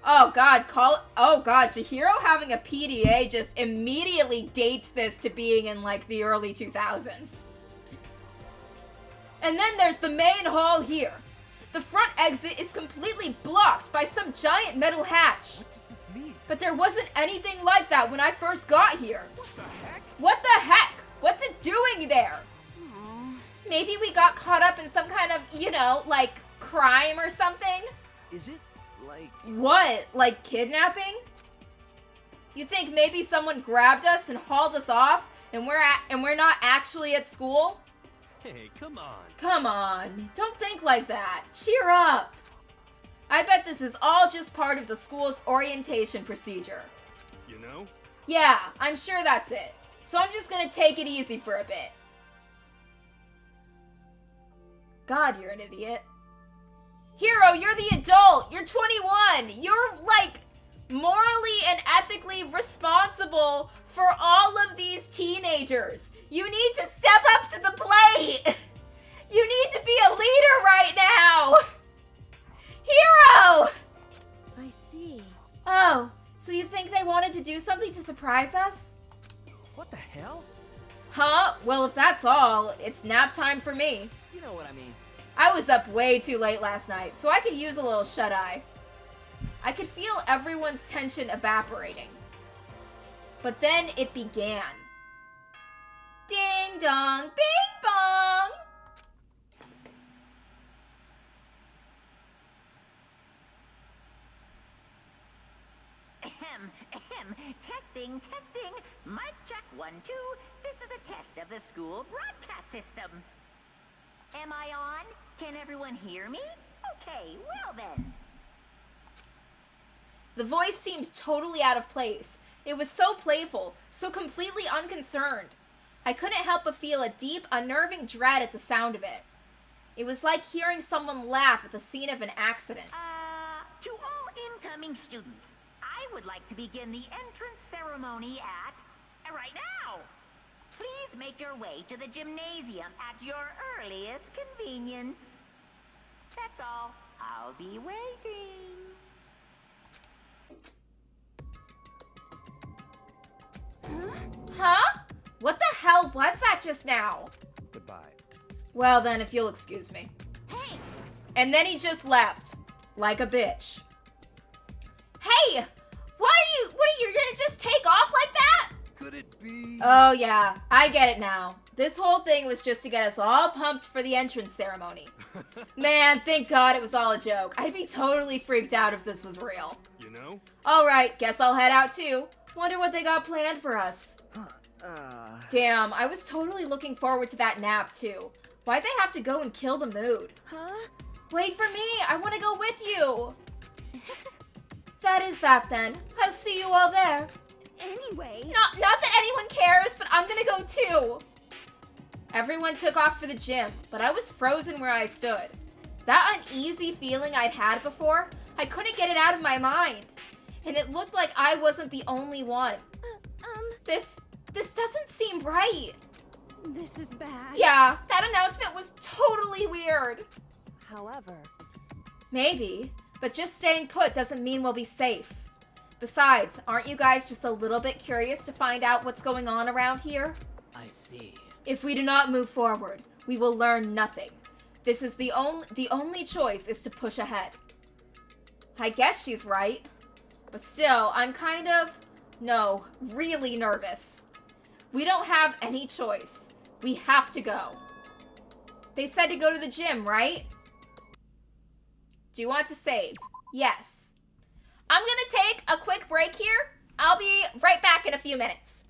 Oh god, Chihiro having a PDA just immediately dates this to being in like the early 2000s. And then there's the main hall here. The front exit is completely blocked by some giant metal hatch. What does this mean? But there wasn't anything like that when I first got here. What the heck? What the heck? What's it doing there? Maybe we got caught up in some kind of, you know, like, crime or something? Is it, like... What? Like kidnapping? You think maybe someone grabbed us and hauled us off and we're not actually at school? Hey, come on. Come on. Don't think like that. Cheer up. I bet this is all just part of the school's orientation procedure. You know? Yeah, I'm sure that's it. So I'm just gonna take it easy for a bit. God, you're an idiot. Hero, you're the adult. You're 21. You're, like, morally and ethically responsible for all of these teenagers. You need to step up to the plate. You need to be a leader right now. Hero! I see. Oh, so you think they wanted to do something to surprise us? What the hell? Huh? Well, if that's all, it's nap time for me. You know what I mean. I was up way too late last night, so I could use a little shut-eye. I could feel everyone's tension evaporating. But then it began. Ding dong, bing bong! Testing. Mic check 1, 2. This is a test of the school broadcast system. Am I on? Can everyone hear me? Okay, well then. The voice seemed totally out of place. It was so playful, so completely unconcerned. I couldn't help but feel a deep, unnerving dread at the sound of it. It was like hearing someone laugh at the scene of an accident. To all incoming students, I would like to begin the entrance ceremony at... right now! Please make your way to the gymnasium at your earliest convenience. That's all. I'll be waiting. Huh? What the hell was that just now? Goodbye. Well then, if you'll excuse me. Hey! And then he just left. Like a bitch. Hey! What are you gonna just take off like that? Could it be? Oh yeah, I get it now. This whole thing was just to get us all pumped for the entrance ceremony. Man, thank God it was all a joke. I'd be totally freaked out if this was real. You know? Alright, guess I'll head out too. Wonder what they got planned for us. Damn, I was totally looking forward to that nap too. Why'd they have to go and kill the mood? Huh? Wait for me, I want to go with you. That is that then. I'll see you all there. Anyway... Not that anyone cares, but I'm gonna go too. Everyone took off for the gym, but I was frozen where I stood. That uneasy feeling I'd had before, I couldn't get it out of my mind. And it looked like I wasn't the only one. This doesn't seem right. This is bad. Yeah, that announcement was totally weird. However... Maybe, but just staying put doesn't mean we'll be safe. Besides, aren't you guys just a little bit curious to find out what's going on around here? I see. If we do not move forward, we will learn nothing. This is the only choice is to push ahead. I guess she's right. But still, I'm really nervous. We don't have any choice. We have to go. They said to go to the gym, right? Do you want to save? Yes. I'm gonna take a quick break here. I'll be right back in a few minutes.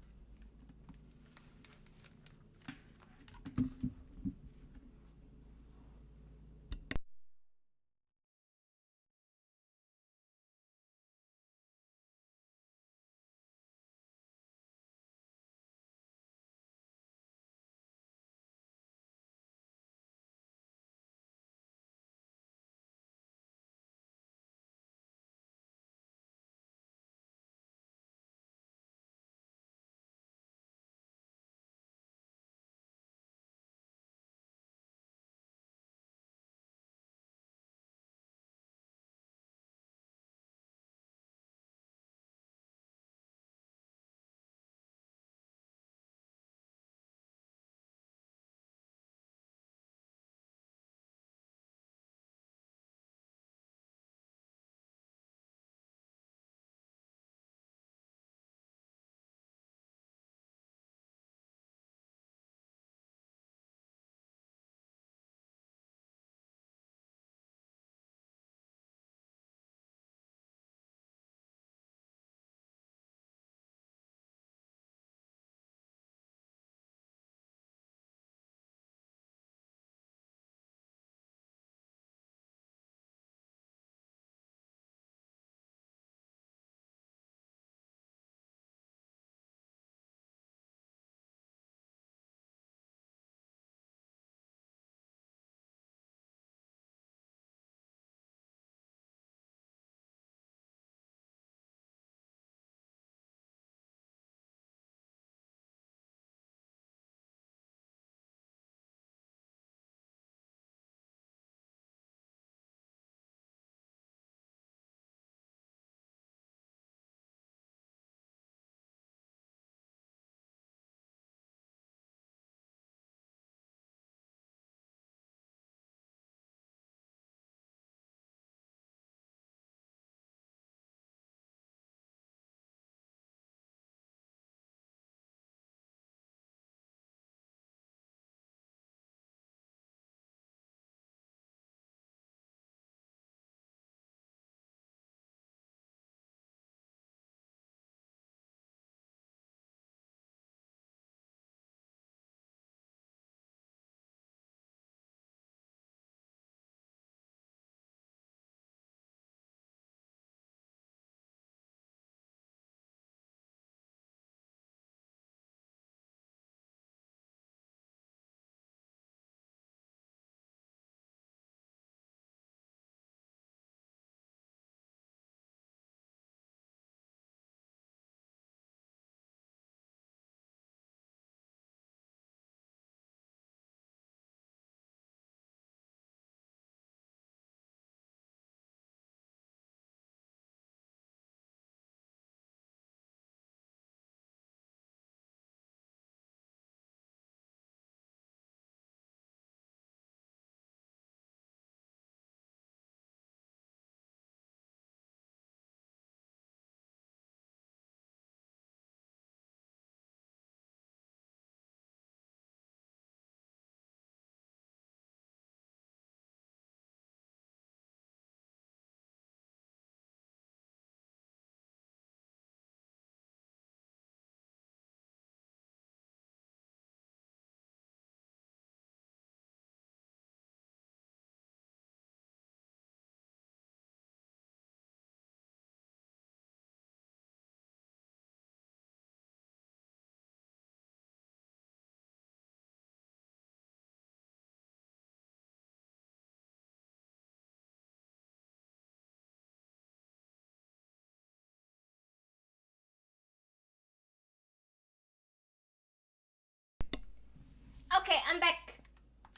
Okay, I'm back.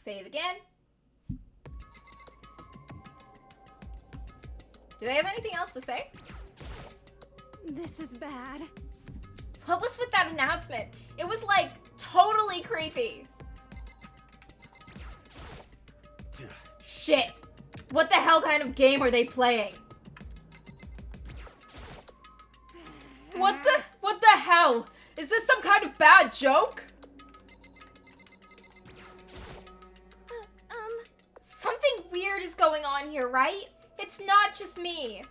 Save again. Do they have anything else to say? This is bad. What was with that announcement? It was like totally creepy. Shit. What the hell kind of game are they playing? What the hell? Is this some kind of bad joke? Something weird is going on here, right? It's not just me.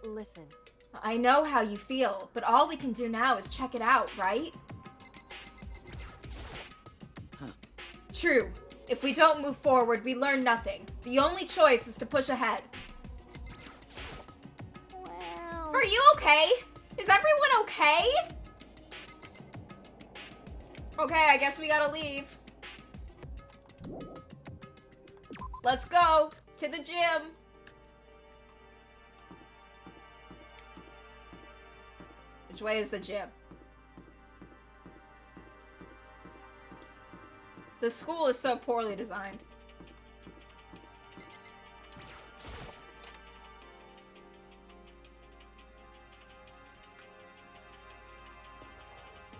Listen. I know how you feel, but all we can do now is check it out, right? True. If we don't move forward, we learn nothing. The only choice is to push ahead. Well... Are you okay? Is everyone okay? Okay, I guess we gotta leave. Let's go to the gym. Which way is the gym? The school is so poorly designed.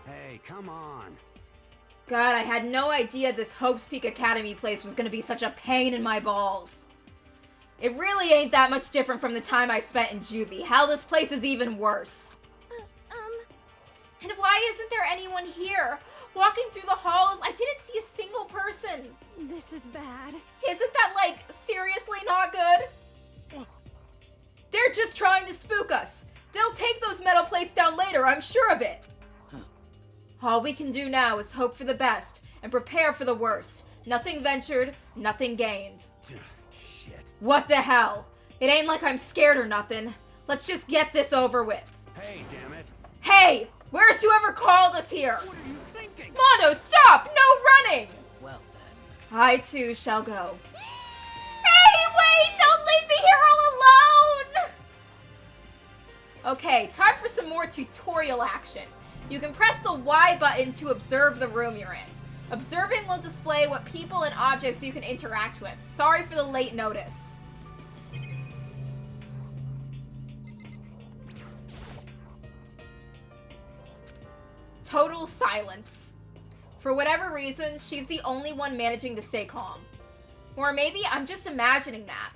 Hey, come on. God, I had no idea this Hope's Peak Academy place was gonna be such a pain in my balls. It really ain't that much different from the time I spent in juvie. Hell, this place is even worse. And why isn't there anyone here? Walking through the halls, I didn't see a single person. This is bad. Isn't that, like, seriously not good? They're just trying to spook us. They'll take those metal plates down later, I'm sure of it. All we can do now is hope for the best and prepare for the worst. Nothing ventured, nothing gained. Shit. What the hell? It ain't like I'm scared or nothing. Let's just get this over with. Hey, damn it. Hey! Where's whoever called us here? What are you thinking? Mondo, stop! No running! Well then. I too shall go. Hey, wait! Don't leave me here all alone! Okay, time for some more tutorial action. You can press the Y button to observe the room you're in. Observing will display what people and objects you can interact with. Sorry for the late notice. Total silence. For whatever reason, she's the only one managing to stay calm. Or maybe I'm just imagining that.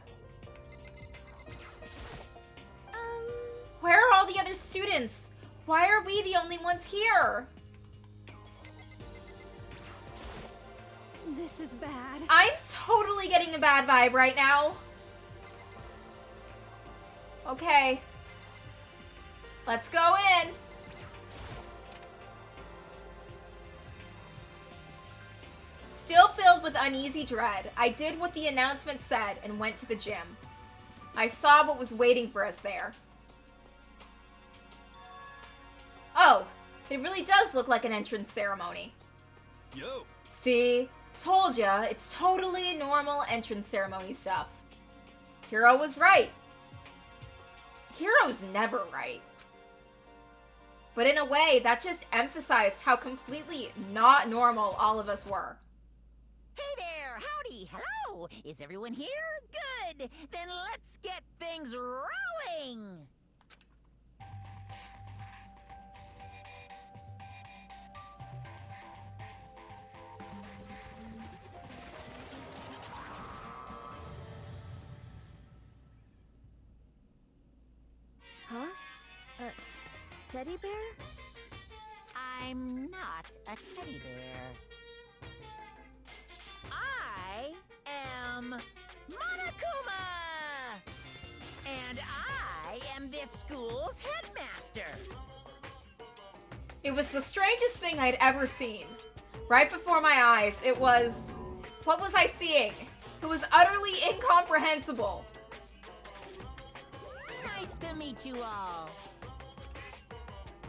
Where are all the other students? Why are we the only ones here? This is bad. I'm totally getting a bad vibe right now. Okay. Let's go in. Still filled with uneasy dread, I did what the announcement said and went to the gym. I saw what was waiting for us there. Oh, it really does look like an entrance ceremony. Yo. See? Told ya, it's totally normal entrance ceremony stuff. Hero was right. Hero's never right. But in a way, that just emphasized how completely not normal all of us were. Hey there! Howdy! Hello! Is everyone here? Good! Then let's get things rolling! Huh? Teddy bear? I'm not a teddy bear. I am Monokuma! And I am this school's headmaster! It was the strangest thing I'd ever seen. Right before my eyes, it was... What was I seeing? It was utterly incomprehensible. Nice to meet you all.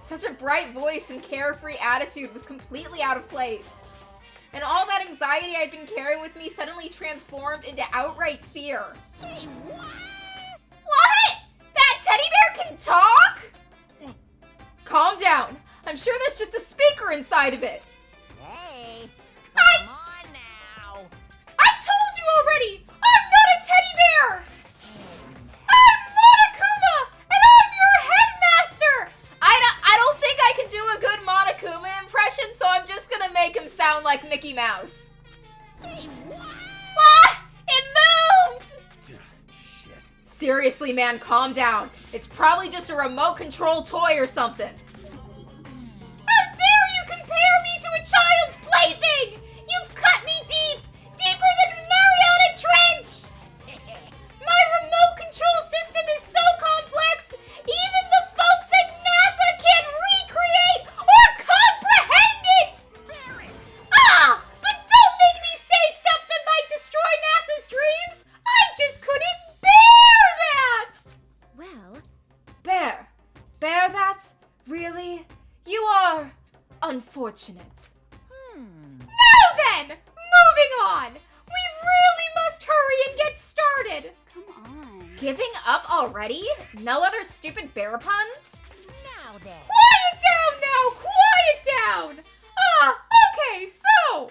Such a bright voice and carefree attitude was completely out of place. And all that anxiety I'd been carrying with me suddenly transformed into outright fear. Say what? What? That teddy bear can talk? Calm down. I'm sure there's just a speaker inside of it. sound like Mickey Mouse. Say what? Ah! It moved! Shit. Seriously, man, calm down. It's probably just a remote control toy or something. How dare you compare me to a child's plaything! You've cut me deep! Deeper than Mariana Trench! My remote control system is so complex, even the folks at NASA can't recreate or comprehend it! Ah! But don't make me say stuff that might destroy NASA's dreams! I just couldn't bear that! Well, Bear that? Really? You are unfortunate. Now then! Moving on! We really must hurry and get started! Come on. Giving up already? No other stupid bear puns? Now then. Quiet down now! Quiet down! Ah, okay, so...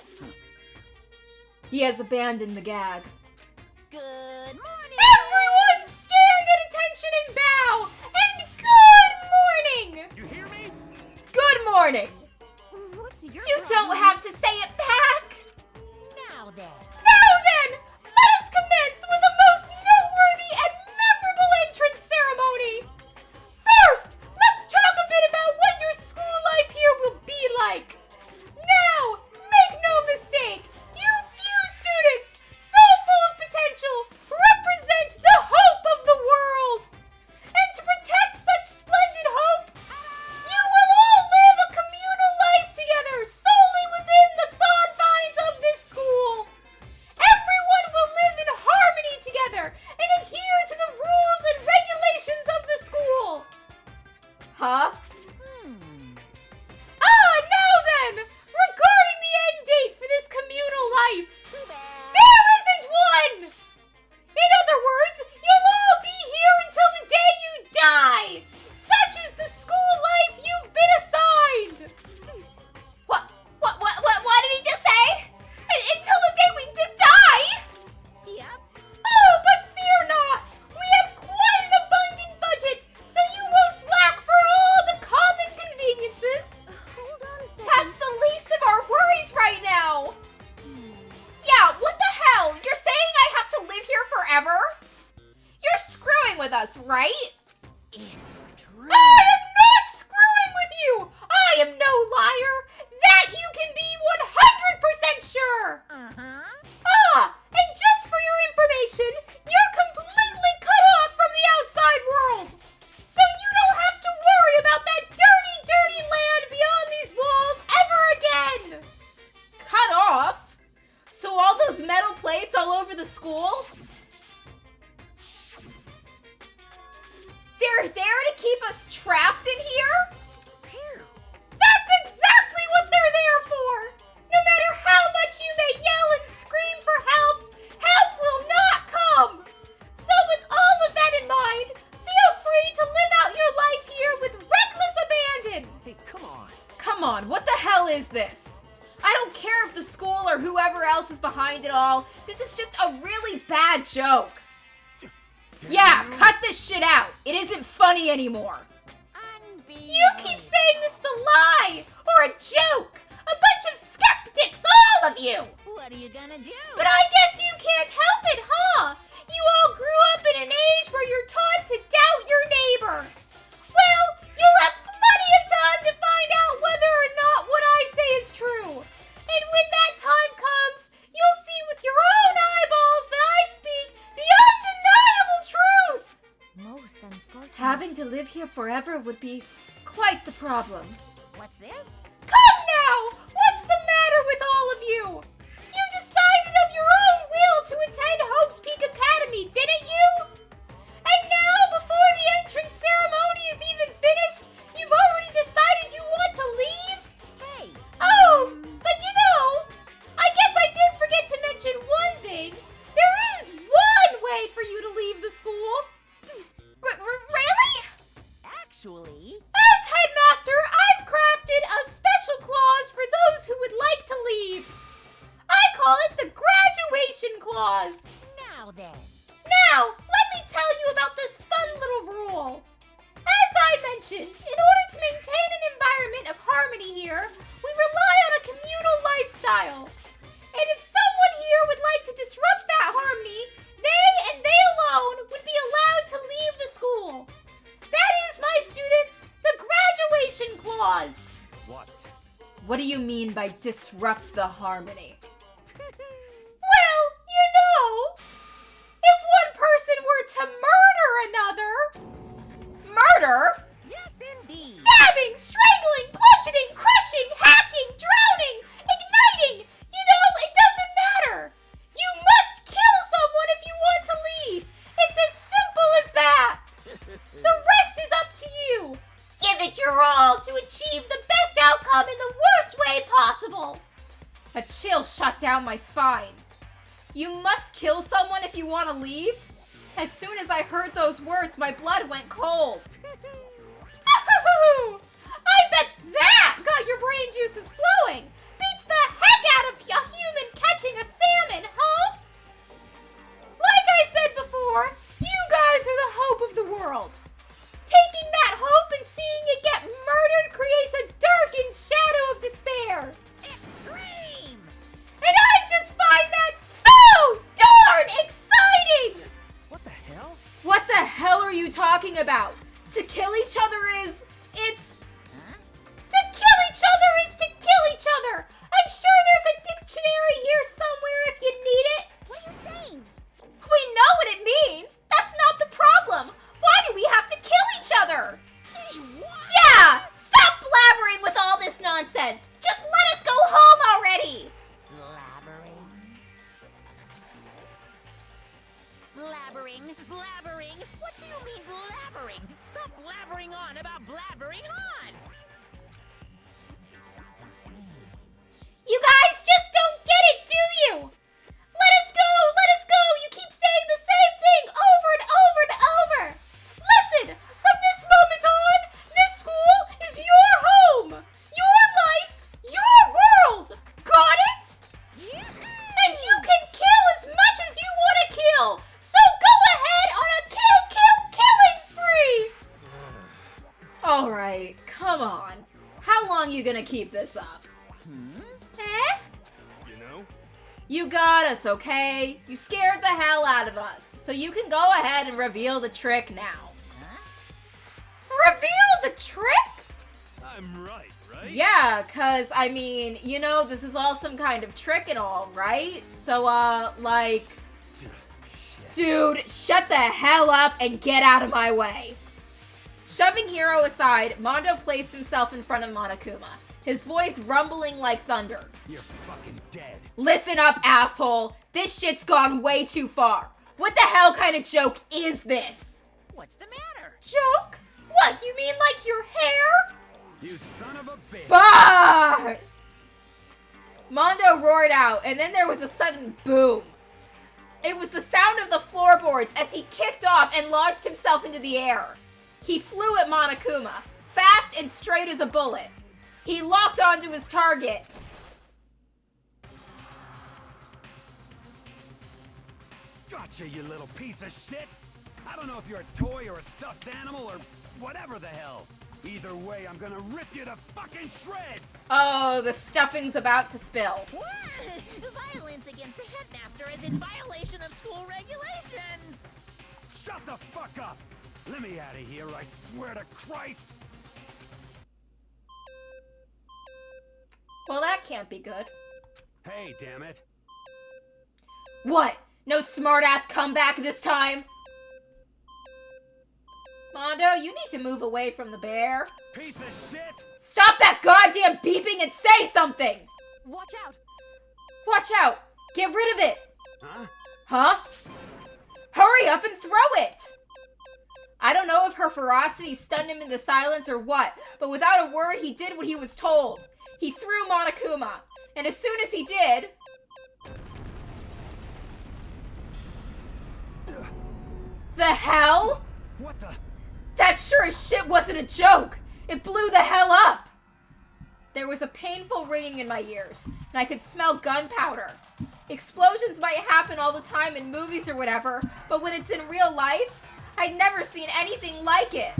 He has abandoned the gag. Good morning. Everyone stand at attention and bow! And good morning! You hear me? Good morning! what's your You problem? don't have to say it back! Now then. Now then, let us commence with the most noteworthy and memorable entrance ceremony! First, let's talk a bit about what your school life here will be like. Now, make no mistake, you few students, so full of potential, represent the hope of the world. And to protect such splendid hope, you will all live a communal life together solely within the confines of this school. Everyone will live in harmony together and adhere to the rules and regulations of the school. Huh? Now then, regarding the end date for this communal life, there isn't one! In other words, you'll all be here until the day you die! Such is the school life you've been assigned! What did he just say? Until the day we die? Yep. Oh, but fear not! We have quite an abundant budget, so you won't lack for all the common conveniences! Hold on a second. That's the least of our worries right now! Yeah, what the hell? You're saying I have to live here forever? You're screwing with us, right? It's true. I am not screwing with you! I am no liar! That you can be 100% sure! And just for your information, you're completely cut off from the outside world! So you don't have to worry about that dirty, dirty land beyond these walls ever again! Cut off? So all those metal plates all over the school? They're there to keep us trapped in here? That's exactly what they're there for! No matter how much you may yell and scream for help, help will not come! So with all of that in mind, feel free to live out your life here with reckless abandon! Hey, come on. Come on, what the hell is this? I don't care if the school or whoever else is behind it all. This is just a really bad joke. Yeah, cut this shit out. It isn't funny anymore. You keep saying this is a lie or a joke. A bunch of skeptics, all of you. What are you gonna do? But I guess you can't help it, huh? You all grew up in an age where you're taught to doubt your neighbor. Well, you'll have plenty of time to find out whether or not what I say is true. And when that time comes, you'll see with your own eyeballs that I speak the undeniable truth. Most unfortunate. Having to live here forever would be quite the problem. What's this? Come now! What's the matter with all of you? You decided of your own will to attend Hope's Peak Academy, didn't you? And now, before the entrance ceremony is even finished, you've already decided you want to leave? Hey. Oh, but you know, I guess I did forget to mention one thing. There is one way for you to leave the school. Really? Actually. As headmaster, I've crafted a special clause for those who would like to leave. I call it the graduation clause. Now then. Now, let me tell you about this fun little rule. As I mentioned, in order to maintain an environment of harmony here, We rely on a communal lifestyle. And if someone here would like to disrupt that harmony, they and they alone would be allowed to leave the school. That is, my students, the graduation clause. What? What do you mean by disrupt the harmony? Well, you know, if one person were to murder another... Murder? Yes, indeed. Stabbing, strangling, bludgeoning, crushing, hacking, drowning, igniting. You know, it doesn't matter. You must kill someone if you want to leave. It's as simple as that. The rest is up to you. Give it your all to achieve the best outcome in the worst way possible. A chill shot down my spine. You must kill someone if you want to leave? As soon as I heard those words, my blood went cold. I bet that got your brain juices flowing. Beats the heck out of a human catching a salmon, huh? Like I said before, you guys are the hope of the world. Taking that hope and seeing it get murdered creates a darkened shadow of despair. Extreme! And I just find that so darn exciting! What the hell? What the hell are you talking about? To kill each other is... To kill each other is to kill each other! I'm sure there's a dictionary here somewhere if you need it. What are you saying? We know what it means. That's not the problem. Why do we have to kill each other? Say what? Yeah! Stop blabbering with all this nonsense! Just let us go home already! Blabbering? What do you mean blabbering? Stop blabbering on about blabbering on! You guys just don't get it, do you? Let us go! Let us go! You keep saying the same thing over and over and over! Listen! From this moment on, this school is your home! Your life! Your world! Got it? Yeah. And you can kill as much as you want to kill! So go ahead on a killing spree! Alright, come on. How long you gonna keep this up? Eh? You know? You got us, okay? You scared the hell out of us. So you can go ahead and reveal the trick now. Reveal the trick? I'm right? Yeah, cause, I mean, you know, this is all some kind of trick and all, right? So, like... Dude, shut the hell up and get out of my way. Shoving Hiro aside, Mondo placed himself in front of Monokuma, his voice rumbling like thunder. You're fucking dead. Listen up, asshole. This shit's gone way too far. What the hell kind of joke is this? What's the matter? Joke? What, you mean like your hair? You son of a bitch. Fuck! Mondo roared out, and then there was a sudden boom. It was the sound of the floorboards as he kicked off and launched himself into the air. He flew at Monokuma, fast and straight as a bullet. He locked onto his target. Gotcha, you little piece of shit. I don't know if you're a toy or a stuffed animal or whatever the hell. Either way, I'm gonna rip you to fucking shreds! Oh, the stuffing's about to spill. What? Violence against the headmaster is in violation of school regulations! Shut the fuck up! Let me out of here, I swear to Christ! Well, that can't be good. Hey, damn it. What? No smart-ass comeback this time? Mondo, you need to move away from the bear. Piece of shit! Stop that goddamn beeping and say something! Watch out! Watch out! Get rid of it! Huh? Huh? Hurry up and throw it! I don't know if her ferocity stunned him into silence or what, but without a word, he did what he was told. He threw Monokuma, and as soon as he did... The hell? What the? That sure as shit wasn't a joke! It blew the hell up! There was a painful ringing in my ears, and I could smell gunpowder. Explosions might happen all the time in movies or whatever, but when it's in real life, I'd never seen anything like it.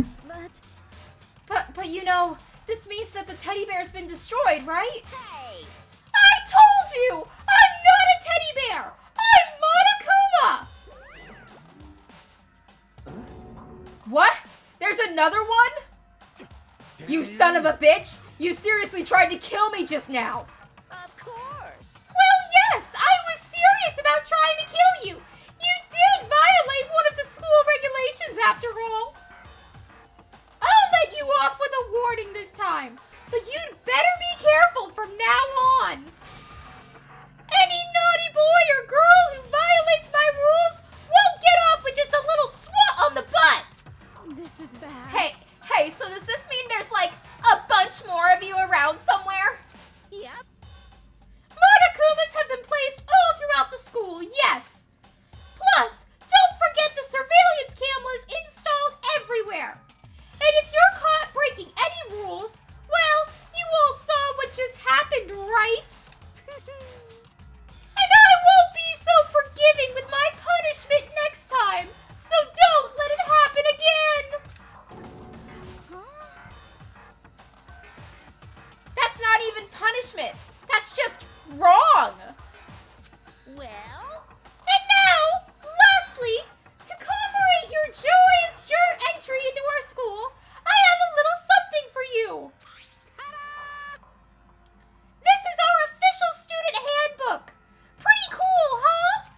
But But you know, this means that the teddy bear's been destroyed, right? Hey! I told you! I'm not a teddy bear! I'm Monokuma! What? There's another one? You son of a bitch! You seriously tried to kill me just now! Of course! Well, yes! I was serious about trying to kill you! You did violate one of the school regulations, after all! I'll let you off with a warning this time, but you'd better be careful from now on! Any naughty boy or girl who violates my rules won't get off with just a little swat on the butt! This is bad. Hey, so does this mean there's like a bunch more of you around somewhere? Yep. Monokumas have been placed all throughout the school, yes. Plus, don't forget the surveillance cameras installed everywhere. And if you're caught breaking any rules, well, you all saw what just happened, right? And I won't be so forgiving with my punishment next time, so don't let it happen again. That's not even punishment. That's just wrong. Well? And now, lastly, to commemorate your joyous entry into our school, I have a little something for you. Ta-da! This is our official student handbook. Pretty cool, huh?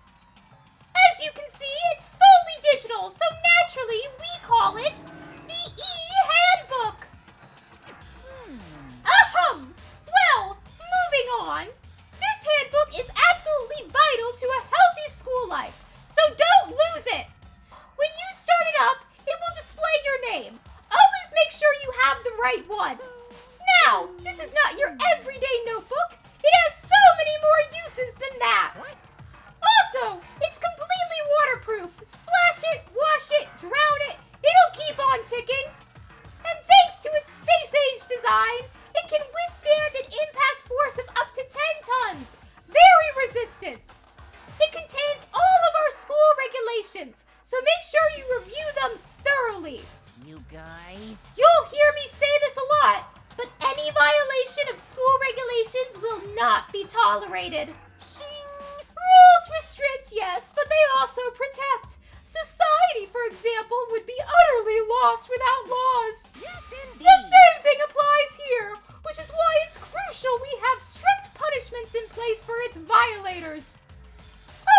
As you can see, it's fully digital, so naturally we call it the E-Handbook. Ahem! Well, moving on. This handbook is absolutely vital to a healthy school life, so don't lose it. When you start it up, it will display your name. Always make sure you have the right one. Now, this is not your everyday notebook. It has so many more uses than that. Also, it's completely waterproof. Splash it, wash it, drown it. It'll keep on ticking. And thanks to its space-age design, it can withstand an impact force of up to 10 tons. Very resistant. It contains all of our school regulations, so make sure you review them thoroughly. You guys? You'll hear me say this a lot, but any violation of school regulations will not be tolerated. Shing! Rules restrict, yes, but they also protect. Society, for example, would be utterly lost without laws. Yes, indeed! The same thing applies here, which is why it's crucial we have strict punishments in place for its violators.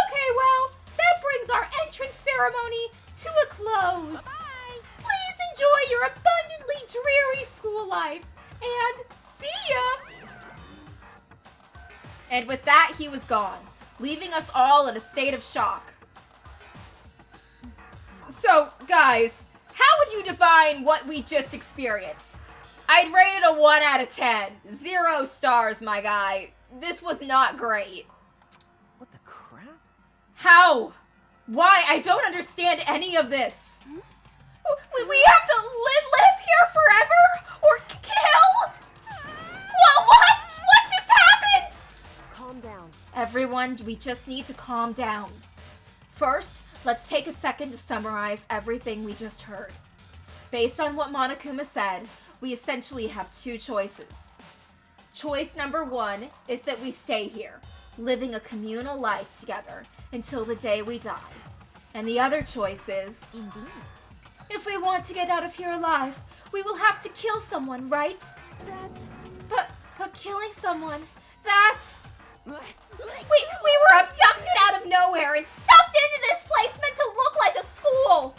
Okay, well, that brings our entrance ceremony to a close. Bye! Please enjoy your abundantly dreary school life, and see ya! And with that, he was gone, leaving us all in a state of shock. So, guys, how would you define what we just experienced? I'd rate it a 1 out of 10. 0 stars, my guy. This was not great. What the crap? How? Why? I don't understand any of this. We have to live here forever? Or kill? Well, what just happened? Calm down. Everyone, we just need to calm down. First, let's take a second to summarize everything we just heard. Based on what Monokuma said, we essentially have 2 choices. Choice number 1 is that we stay here, living a communal life together until the day we die. And the other choice is, Indeed. if we want to get out of here alive, we will have to kill someone, right? But killing someone, that's... We were abducted out of nowhere and stuffed into this place meant to look like a school.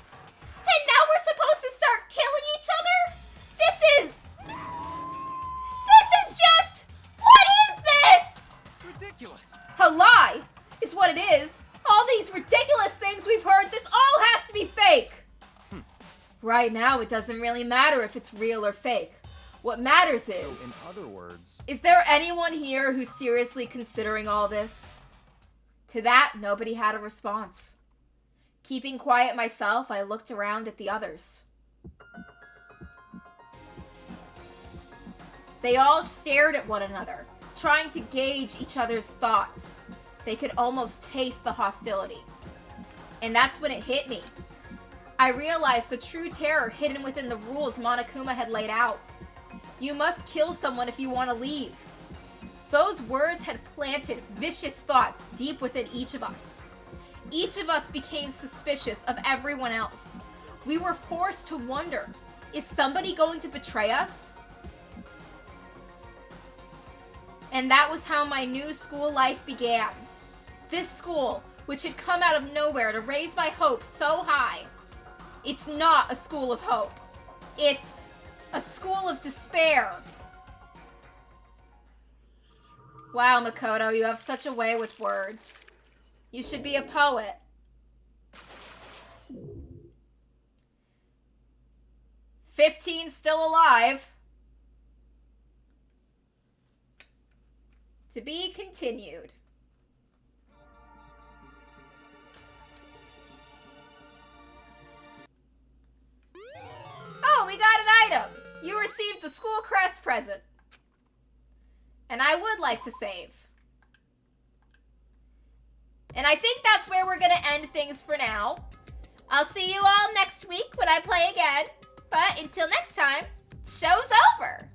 And now we're supposed to start killing each other? This is just... What is this? Ridiculous. A lie is what it is. All these ridiculous things we've heard, this all has to be fake. Right now, it doesn't really matter if it's real or fake. What matters is... So, in other words... Is there anyone here who's seriously considering all this? To that, nobody had a response. Keeping quiet myself, I looked around at the others. They all stared at one another, trying to gauge each other's thoughts. They could almost taste the hostility. And that's when it hit me. I realized the true terror hidden within the rules Monokuma had laid out. You must kill someone if you want to leave. Those words had planted vicious thoughts deep within each of us. Each of us became suspicious of everyone else. We were forced to wonder, is somebody going to betray us? And that was how my new school life began. This school, which had come out of nowhere to raise my hopes so high. It's not a school of hope. It's a school of despair. Wow, Makoto, you have such a way with words. You should be a poet. "15 still alive." To be continued. Oh, we got an item! You received the school crest present. And I would like to save. And I think that's where we're going to end things for now. I'll see you all next week when I play again. But until next time, show's over!